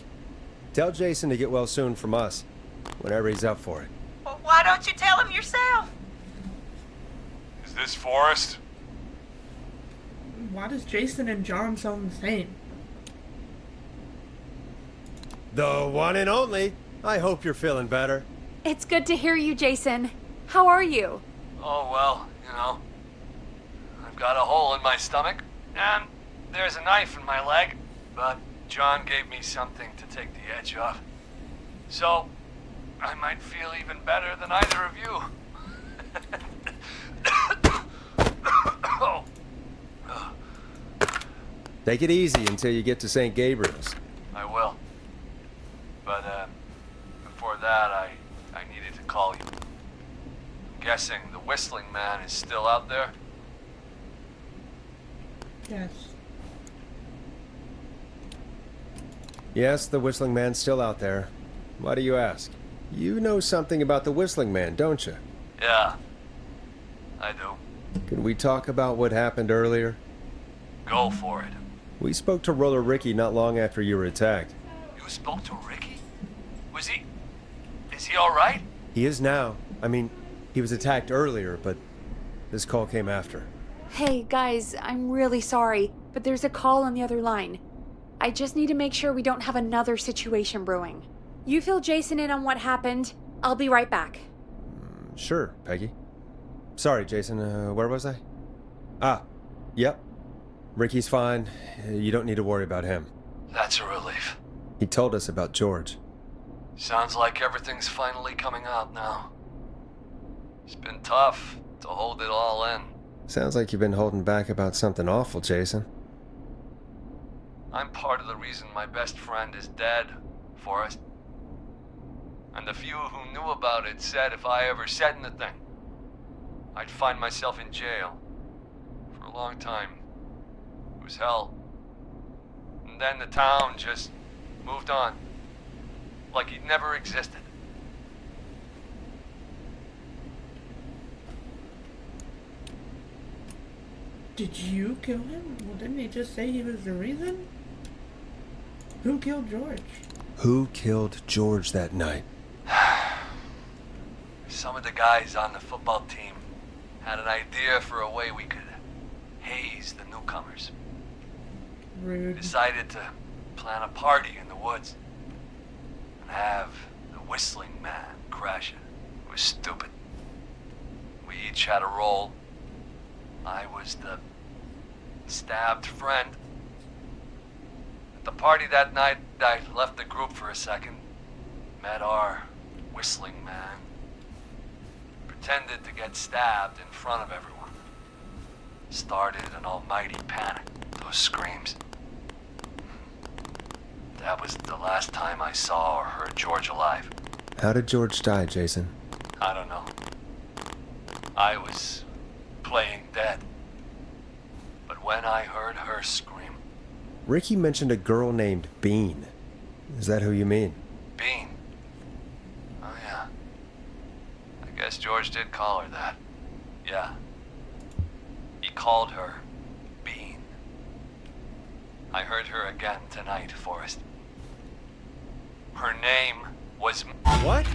Tell Jason to get well soon from us, whenever he's up for it. Well, why don't you tell him yourself? Is this Forrest? Why does Jason and John sound the same? The one and only. I hope you're feeling better. It's good to hear you, Jason. How are you? Oh, well, I've got a hole in my stomach, and there's a knife in my leg, but John gave me something to take the edge off. So, I might feel even better than either of you. Take it easy until you get to St. Gabriel's. I will. But, before that, I needed to call you. I'm guessing the Whistling Man is still out there? Yes. Yes, the Whistling Man's still out there. Why do you ask? You know something about the Whistling Man, don't you? Yeah, I do. Can we talk about what happened earlier? Go for it. We spoke to Roller Ricky not long after you were attacked. You spoke to Ricky? Is he alright? He is now. I mean, he was attacked earlier, but this call came after. Hey, guys, I'm really sorry, but there's a call on the other line. I just need to make sure we don't have another situation brewing. You fill Jason in on what happened. I'll be right back. Sure, Peggy. Sorry, Jason, where was I? Yep. Ricky's fine. You don't need to worry about him. That's a relief. He told us about George. Sounds like everything's finally coming out now. It's been tough to hold it all in. Sounds like you've been holding back about something awful, Jason. I'm part of the reason my best friend is dead, Forrest. And the few who knew about it said if I ever said anything, I'd find myself in jail. For a long time, it was hell. And then the town just moved on. Like he'd never existed. Did you kill him? Well, didn't he just say he was the reason? Who killed George? Who killed George that night? Some of the guys on the football team had an idea for a way we could haze the newcomers. Rude. Decided to plan a party in the woods and have the Whistling Man crash it. It was stupid. We each had a role. I was the stabbed friend. At the party that night, I left the group for a second, met our Whistling Man, pretended to get stabbed in front of everyone. Started an almighty panic. Those screams. That was the last time I saw or heard George alive. How did George die, Jason? I don't know. I was playing dead. But when I heard her scream... Ricky mentioned a girl named Bean. Is that who you mean? Bean? Oh yeah. I guess George did call her that. Yeah. He called her Bean. I heard her again tonight, Forrest. Her name was... What?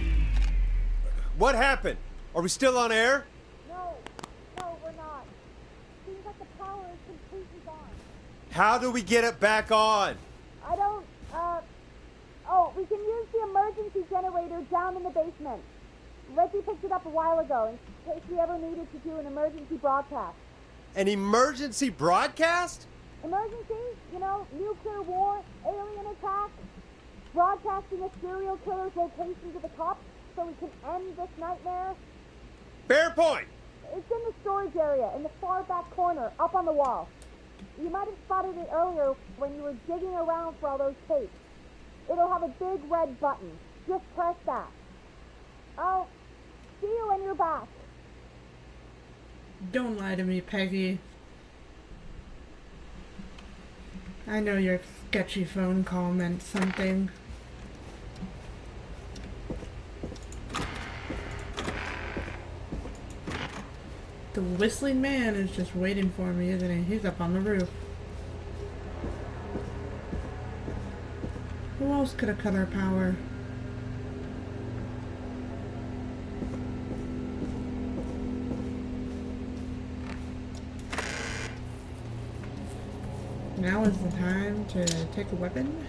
What happened? Are we still on air? No, we're not. Seems like the power is completely gone. How do we get it back on? I don't, we can use the emergency generator down in the basement. Reggie picked it up a while ago in case we ever needed to do an emergency broadcast. An emergency broadcast? Emergency? You know, nuclear war, alien attack, broadcasting a serial killer's location to the cops so we can end this nightmare. Fair point. It's in the storage area in the far back corner, up on the wall. You might have spotted it earlier when you were digging around for all those tapes. It'll have a big red button. Just press that. I'll see you when you're back. Don't lie to me, Peggy. I know your sketchy phone call meant something. The Whistling Man is just waiting for me, isn't he? He's up on the roof. Who else could have cut our power? Now is the time to take a weapon.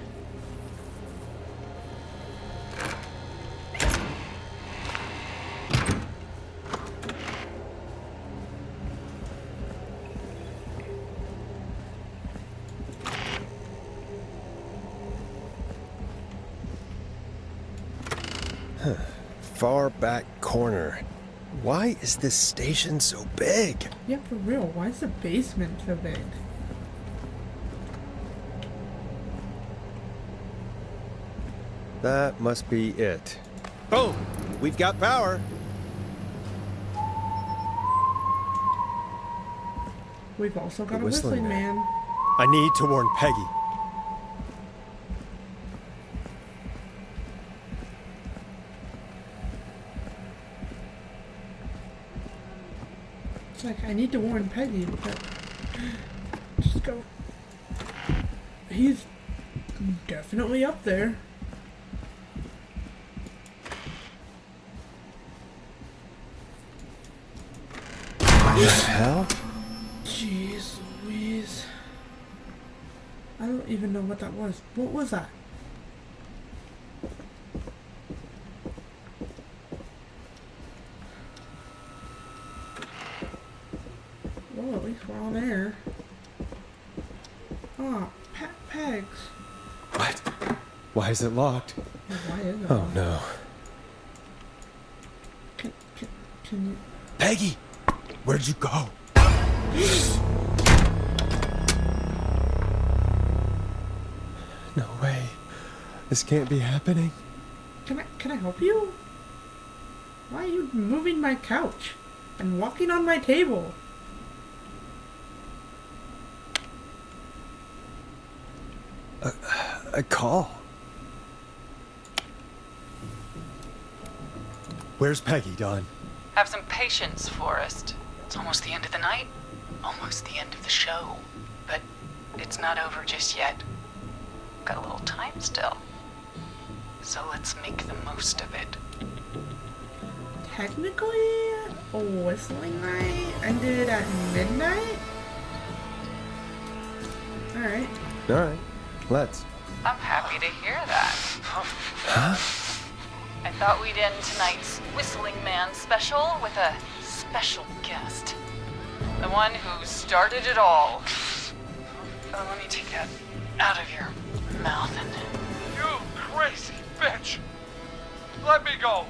Far back corner. Why is this station so big? Yeah, for real. Why is the basement so big? That must be it. Boom! We've got power. We've also got The a Whistling Man. I need to warn Peggy. It's like, I need to warn Peggy, but just go. He's definitely up there. What the hell? Jeez Louise. I don't even know what that was. What was that? Well, at least we're on air. Oh, Pegs. What? Why is it locked? Yeah, why is it? Oh no. Can you... Peggy! Where'd you go? No way. This can't be happening. Can I help you? Why are you moving my couch and walking on my table? A call? Where's Peggy, Don? Have some patience, Forrest. It's almost the end of the night, almost the end of the show. But it's not over just yet. Got a little time still. So let's make the most of it. Technically, a whistling night ended at midnight? Alright. Alright, let's. I'm happy to hear that. Huh? I thought we'd end tonight's Whistling Man special with a special guest. The one who started it all. Let me take that out of your mouth and... You crazy bitch! Let me go!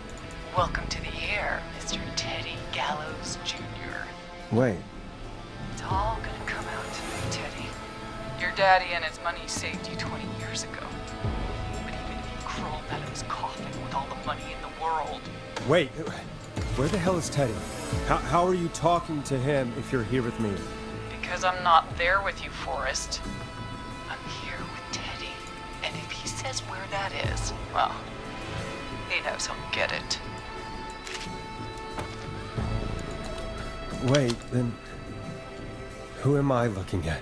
Welcome to the air, Mr. Teddy Gallows Jr. Wait. It's all gonna come out tonight, Teddy. Your daddy and his money saved you 20 years ago. But even if you crawled out of his coffin with all the money in the world... Wait, where the hell is Teddy? How are you talking to him if you're here with me? Because I'm not there with you, Forrest. I'm here with Teddy. And if he says where that is, well, he knows he'll get it. Wait, then who am I looking at?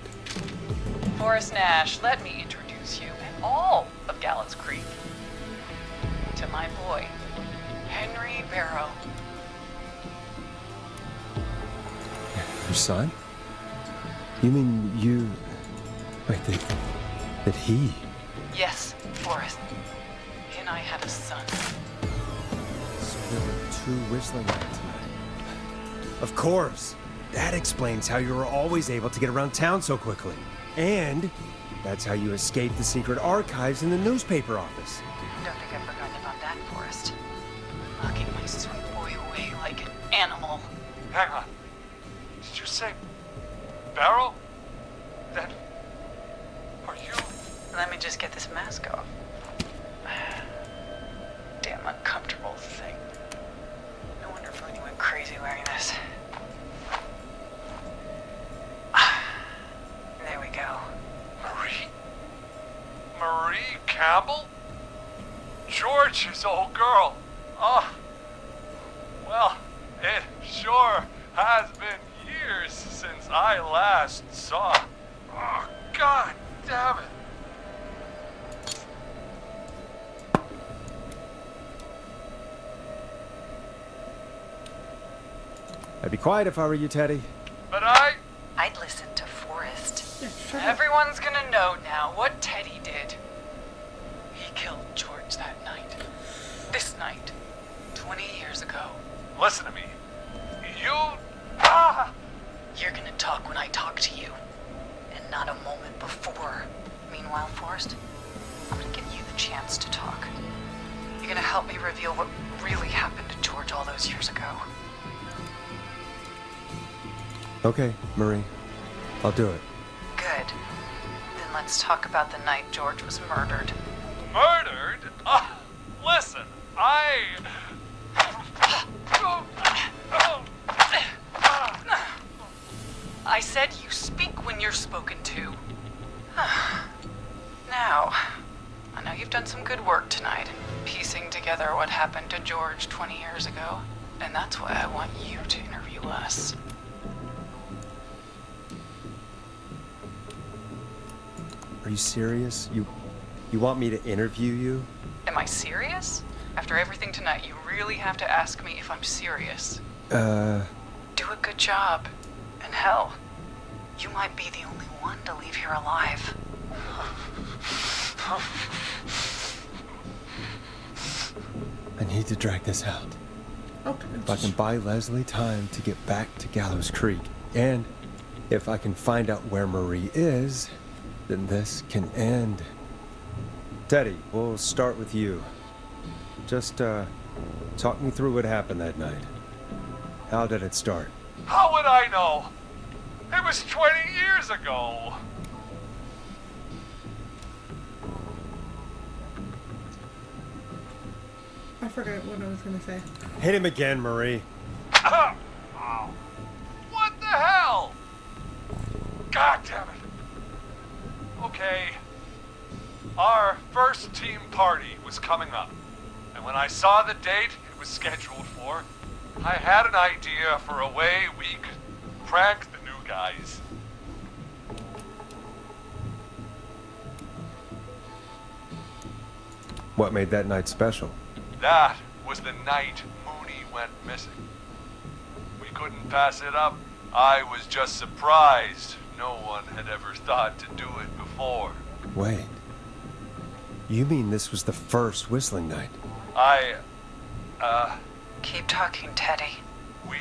Forrest Nash, let me introduce you and all of Gallows Creek to my boy, Henry Barrow. Your son? You mean you... Wait, that he... Yes, Forrest. He and I had a son. So there were two whistling nights tonight. Of course! That explains how you were always able to get around town so quickly. And that's how you escaped the secret archives in the newspaper office. Don't think I've forgotten about that, Forrest. Locking my sweet boy away like an animal. Hang on. Did you say Barrow? Then are you? Let me just get this mask off. Damn uncomfortable thing. No wonder Bernie went crazy wearing this. There we go. Marie Campbell? George's old girl. Oh, well, it sure has been years since I last saw. Oh, God damn it. I'd be quiet if I were you, Teddy. But I'd listen to Forrest. Yeah, shut up. Everyone's gonna know now what Teddy did. He killed George that night. This night. 20 years ago. listen to me. You're gonna talk when I talk to you, and not a moment before. Meanwhile, Forrest, I'm gonna give you the chance to talk. You're gonna help me reveal what really happened to George all those years ago. Okay, Marie. I'll do it. Good. Then let's talk about the night George was murdered. Murdered? Listen, I said you speak when you're spoken to. Now, I know you've done some good work tonight, piecing together what happened to George 20 years ago, and that's why I want you to interview us. Are you serious? You want me to interview you? Am I serious? After everything tonight, you really have to ask me if I'm serious. Do a good job. And hell, you might be the only one to leave here alive. I need to drag this out. Okay. If I can buy Leslie time to get back to Gallows Creek, and if I can find out where Marie is, then this can end. Teddy, we'll start with you. Just, talk me through what happened that night. How did it start? how would I know? It was 20 years ago. I forgot what I was gonna say. Hit him again, Marie. Ow. What the hell? God damn it. Okay. our first team party was coming up. And when I saw the date it was scheduled for, I had an idea for a way we could prank the new guys. What made that night special? That was the night Mooney went missing. We couldn't pass it up. I was just surprised no one had ever thought to do it before. Wait. You mean this was the first whistling night? Keep talking, Teddy. We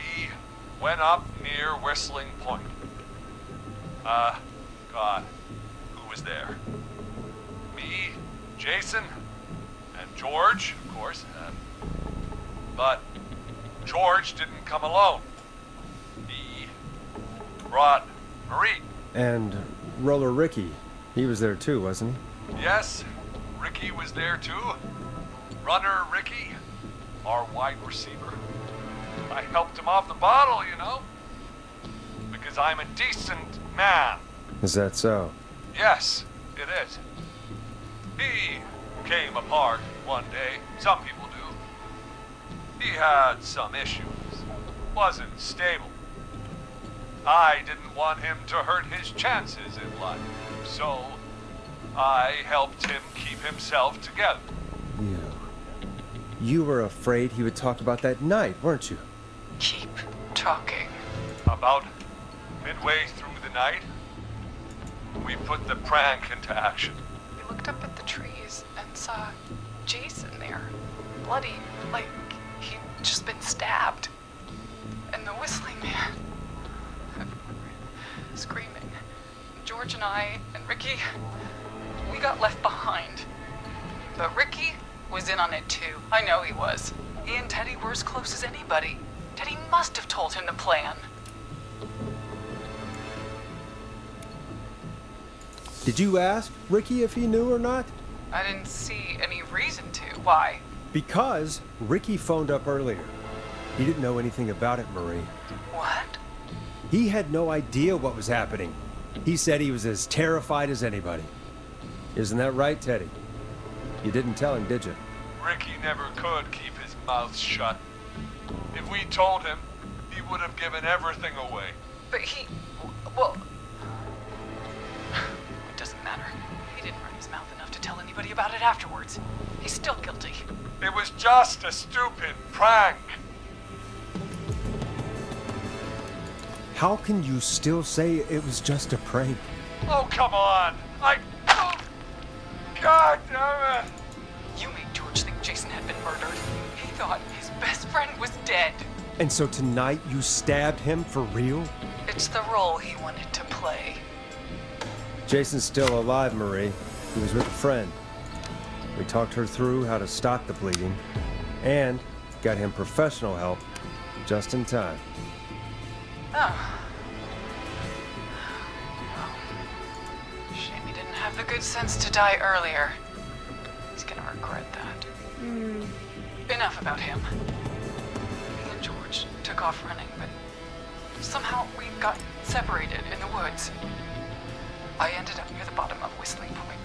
went up near Whistling Point. God, who was there? Me, Jason, and George, of course. But George didn't come alone. He brought Marie. And Roller Ricky, he was there too, wasn't he? Yes, Ricky was there too. Runner Ricky, our wide receiver. I helped him off the bottle, you know. Because I'm a decent man. Is that so? Yes, it is. He came apart one day. Some people do. He had some issues. Wasn't stable. I didn't want him to hurt his chances in life. So, I helped him keep himself together. You were afraid he would talk about that night, weren't you? Keep talking. About midway through the night, we put the prank into action. We looked up at the trees and saw Jason there. Bloody, like he'd just been stabbed. And the whistling man screaming. George and I and Ricky, we got left behind. But Ricky was in on it too. I know he was. He and Teddy were as close as anybody. Teddy must have told him the plan. Did you ask Ricky if he knew or not? I didn't see any reason to. Why? Because Ricky phoned up earlier. He didn't know anything about it, Marie. What? He had no idea what was happening. He said he was as terrified as anybody. Isn't that right, Teddy? You didn't tell him, did you? Ricky never could keep his mouth shut. If we told him, he would have given everything away. But well, it doesn't matter. He didn't run his mouth enough to tell anybody about it afterwards. He's still guilty. It was just a stupid prank. How can you still say it was just a prank? Oh, come on. Oh, God damn it. You made George think Jason had been murdered. He thought his best friend was dead. And so tonight you stabbed him for real? It's the role he wanted to play. Jason's still alive, Marie. He was with a friend. We talked her through how to stop the bleeding and got him professional help just in time. Oh. Shame he didn't have the good sense to die earlier. He's gonna regret that. Enough about him. Me and George took off running, but somehow we got separated in the woods. I ended up near the bottom of Whistling Point,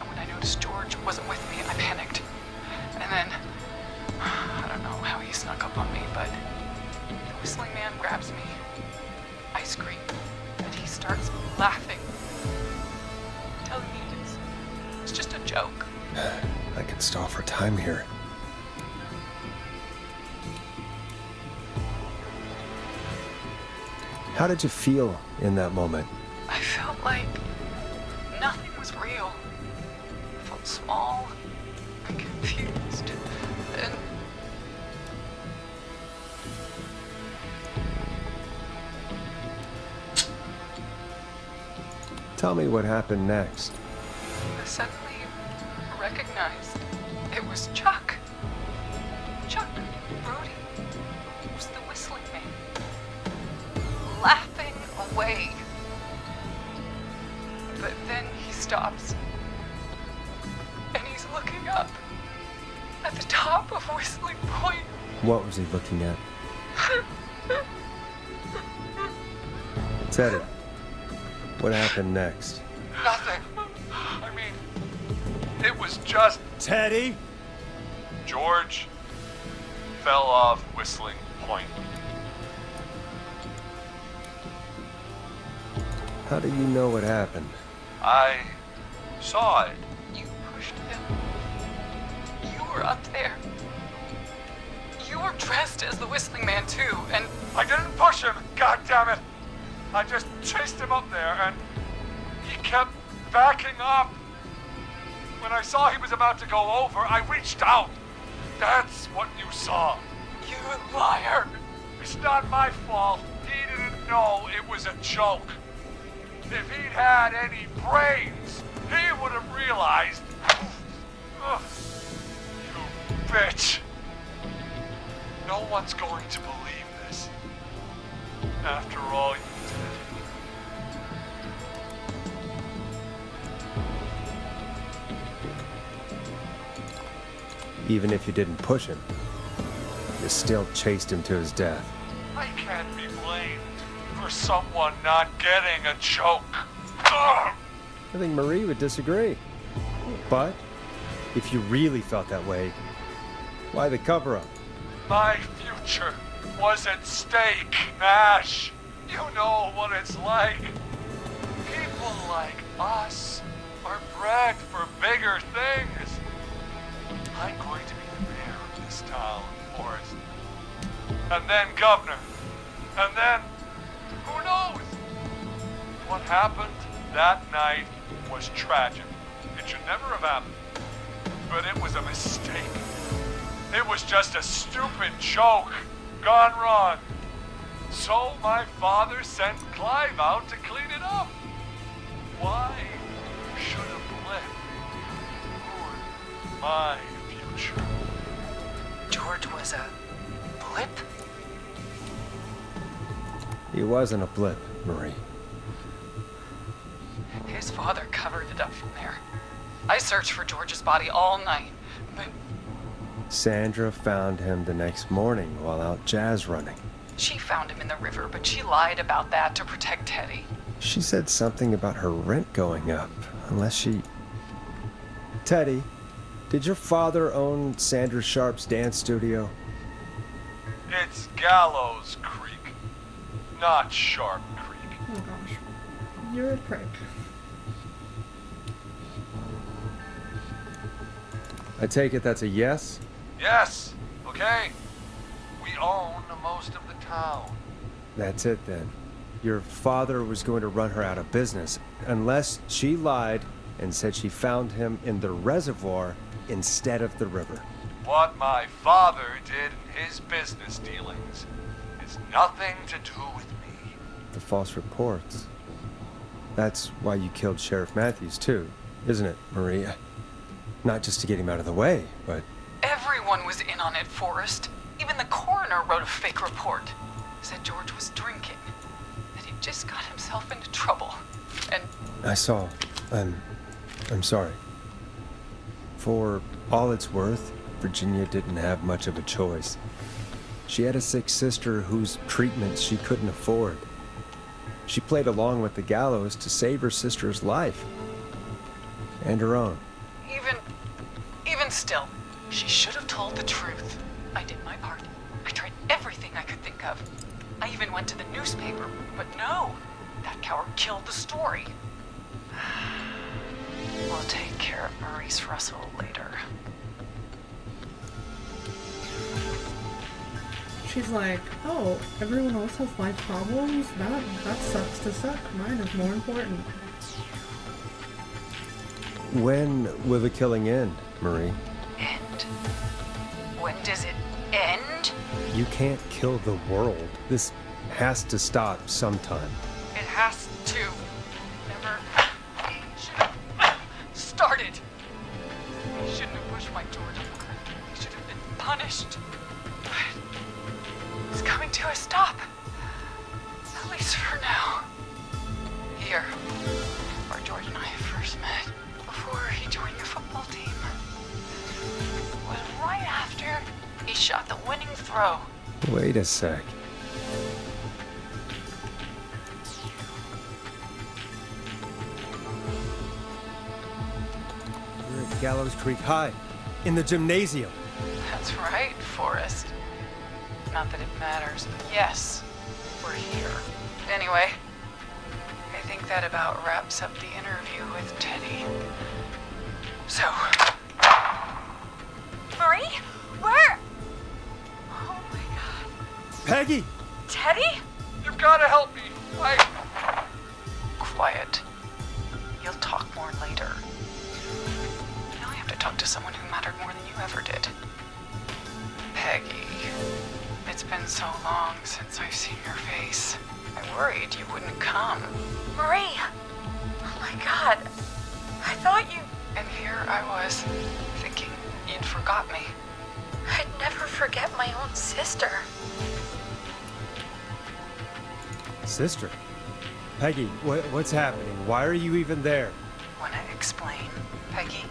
and when I noticed George wasn't with me, I panicked. And then, I don't know how he snuck up on me, but the Whistling Man grabs me. I scream, and he starts laughing, telling me it's just a joke. I can stall for time here. How did you feel in that moment? I felt like nothing was real. I felt small and confused. And Tell me what happened next. I suddenly recognized it was Chuck. Chuck Brody was the Whistling Man, laughing away. But then he stops, and he's looking up at the top of Whistling Point. What was he looking at? Teddy, what happened next? Nothing. I mean, It was just Teddy? George fell off Whistling Point. How do you know what happened? I saw it. You pushed him. You were up there. You were dressed as the Whistling Man too, and I didn't push him, god damn it! I just chased him up there and he kept backing up. When I saw he was about to go over, I reached out. That's what you saw. you liar. It's not my fault. He didn't know it was a joke. If he'd had any brains, he would have realized. Ugh, you bitch. No one's going to believe this. After all you did. Even if you didn't push him, you still chased him to his death. I can't be blamed for someone not getting a joke. Ugh. I think Marie would disagree. But if you really felt that way, why the cover-up? My future was at stake, Nash. You know what it's like. People like us are bred for bigger things. I'm going to be the mayor of this town, Forrest. And then governor. And then, who knows? What happened that night was tragic. It should never have happened. But it was a mistake. It was just a stupid joke gone wrong. So my father sent Clive out to clean it up. Why should a blip ruin my future? George was a blip? He wasn't a blip, Marie. His father covered it up from there. I searched for George's body all night, but Sandra found him the next morning while out jazz running. she found him in the river, but she lied about that to protect Teddy. She said something about her rent going up, unless she... Teddy, did your father own Sandra Sharp's dance studio? It's Gallows Creek, not Sharp Creek. Oh gosh. You're a prick. I take it that's a yes? Yes, okay. We own most of the town. That's it then. Your father was going to run her out of business, unless she lied and said she found him in the reservoir instead of the river. What my father did in his business dealings is nothing to do with me. The false reports. That's why you killed Sheriff Matthews too, isn't it, Maria? Not just to get him out of the way, but... Everyone was in on it, Forrest. Even the coroner wrote a fake report. Said George was drinking. That he just got himself into trouble. And I saw. I'm sorry. For all it's worth, Virginia didn't have much of a choice. She had a sick sister whose treatment she couldn't afford. She played along with the gallows to save her sister's life. And her own. even still, she should have told the truth. I did my part. I tried everything I could think of. I even went to the newspaper, but no. That coward killed the story. We'll take care of Maurice Russell later. She's like, oh, everyone else has life problems? That sucks to suck. Mine is more important. When will the killing end, Marie? End? When does it end? You can't kill the world. This has to stop sometime. It has to. Never should have started. I shouldn't have pushed my George over. He should have been punished. But it's coming to a stop. At least for now. Here, where George and I first met, before he joined the football team, was right after he shot the winning throw. Wait a sec. You're a Gallows Creek High, in the gymnasium. That's right, Forrest. Not that it matters, but yes, we're here. Anyway, I think that about wraps up the interview with Teddy. So, Marie? Where? Oh my god. Peggy! Teddy? You've got to help me. quiet. You'll talk more later. Now I have to talk to someone who mattered more than you ever did. Peggy. It's been so long since I've seen your face. I worried you wouldn't come. Marie! Oh my god. I thought you... And here I was, thinking you'd forgot me. I'd never forget my own sister. Sister? Peggy, what's happening? Why are you even there? Wanna explain, Peggy?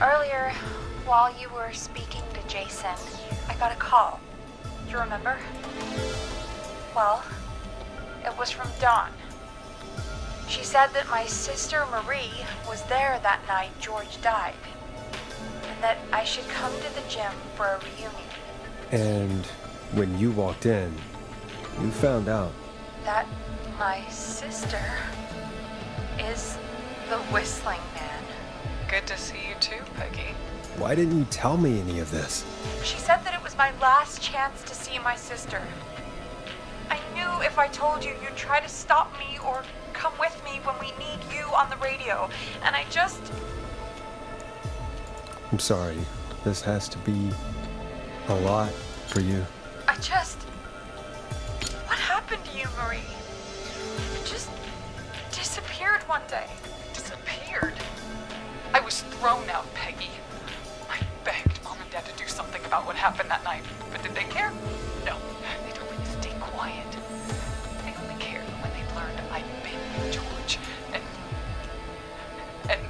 Earlier, while you were speaking to Jason, I got a call. Do you remember? Well, it was from Dawn. She said that my sister Marie was there that night George died, and that I should come to the gym for a reunion. And when you walked in, you found out. That my sister is the Whistling Man. Good to see you too, Peggy. Why didn't you tell me any of this? She said that it was my last chance to see my sister. I knew if I told you, you'd try to stop me or come with me when we need you on the radio. And I just... I'm sorry. This has to be a lot for you. What happened to you, Marie? You just disappeared one day. Disappeared? I was thrown out, Peggy. I begged Mom and Dad to do something about what happened that night, but did they care? No. They told me to stay quiet. They only cared when they learned I'd been with George. And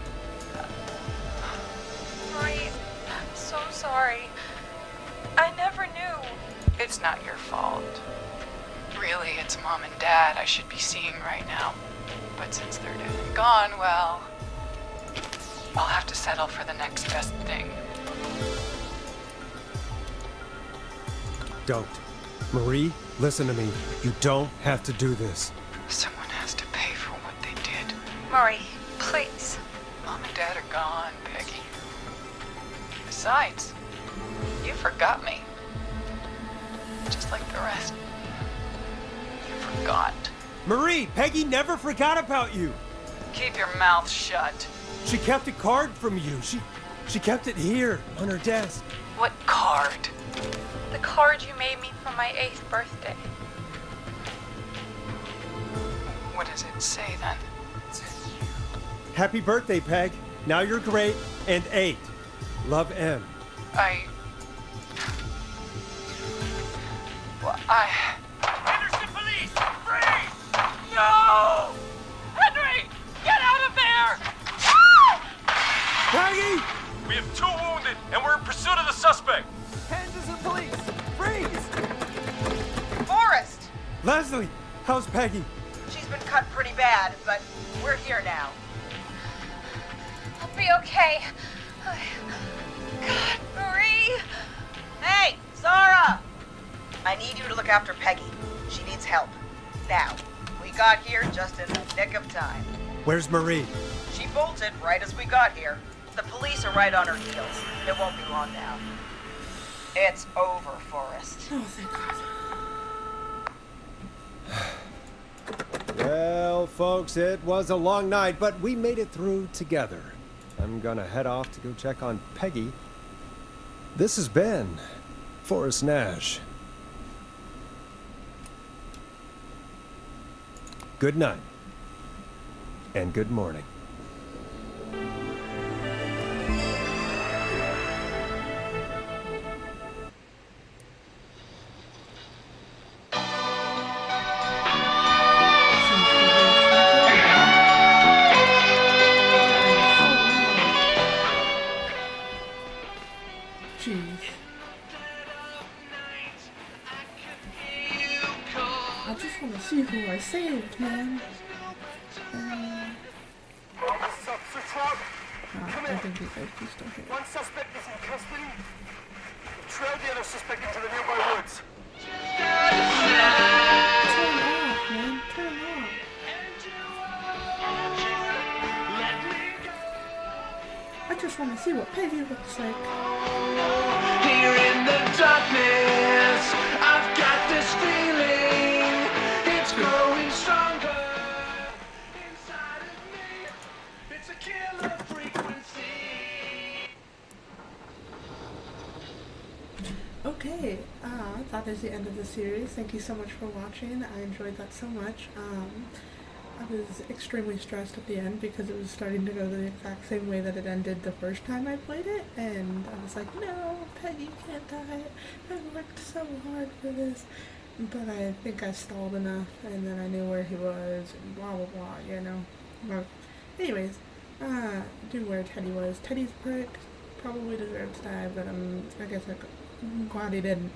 Marie, I'm so sorry. I never knew. it's not your fault. Really, it's Mom and Dad I should be seeing right now. But since they're dead and gone, well, I'll have to settle for the next best thing. Don't. Marie, listen to me. You don't have to do this. Someone has to pay for what they did. Marie, please. Mom and Dad are gone, Peggy. Besides, you forgot me. Just like the rest. You forgot. Marie, Peggy never forgot about you. Keep your mouth shut. She kept a card from you. She kept it here on her desk. What card? The card you made me for my 8th birthday. What does it say then? Happy birthday, Peg. Now you're great and 8. Love, M. Henderson police! Freeze! No! Henry! Get out of there! Peggy! We have 2 wounded, and we're in pursuit of the suspect. Henderson police! Freeze! Forrest! Leslie, how's Peggy? She's been cut pretty bad, but we're here now. I'll be okay. God, Marie! Hey, Zara! I need you to look after Peggy. She needs help. Now, we got here just in the nick of time. Where's Marie? She bolted right as we got here. The police are right on her heels. It won't be long now. It's over, Forrest. Oh, thank God. Well, folks, it was a long night, but we made it through together. I'm gonna head off to go check on Peggy. This has been Forrest Nash. Good night. And good morning. Jeez. I just want to see who I saved, man. I think you guys can still hear. One suspect is in custody. Trail the other suspect into the nearby woods. Turn off, man. Turn off. I just want to see what Peggy looks like. Here in the darkness, I've got this feeling. It's growing stronger inside of me. It's a killer frequency. Okay, that is the end of the series. Thank you so much for watching. I enjoyed that so much. I was extremely stressed at the end because it was starting to go the exact same way that it ended the first time I played it, and I was like, no, Peggy can't die. I worked so hard for this. But I think I stalled enough, and then I knew where he was, and blah blah blah, you know. Well, anyways, do where Teddy was. Teddy's a prick, probably deserves to die, but I guess I'm glad he didn't.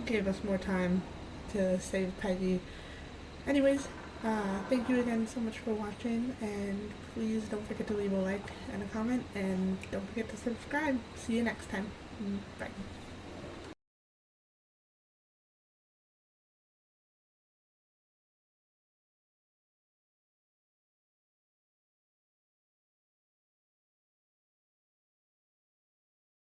Gave us more time to save Peggy. Anyways, thank you again so much for watching, and please don't forget to leave a like and a comment, and don't forget to subscribe. See you next time. Bye.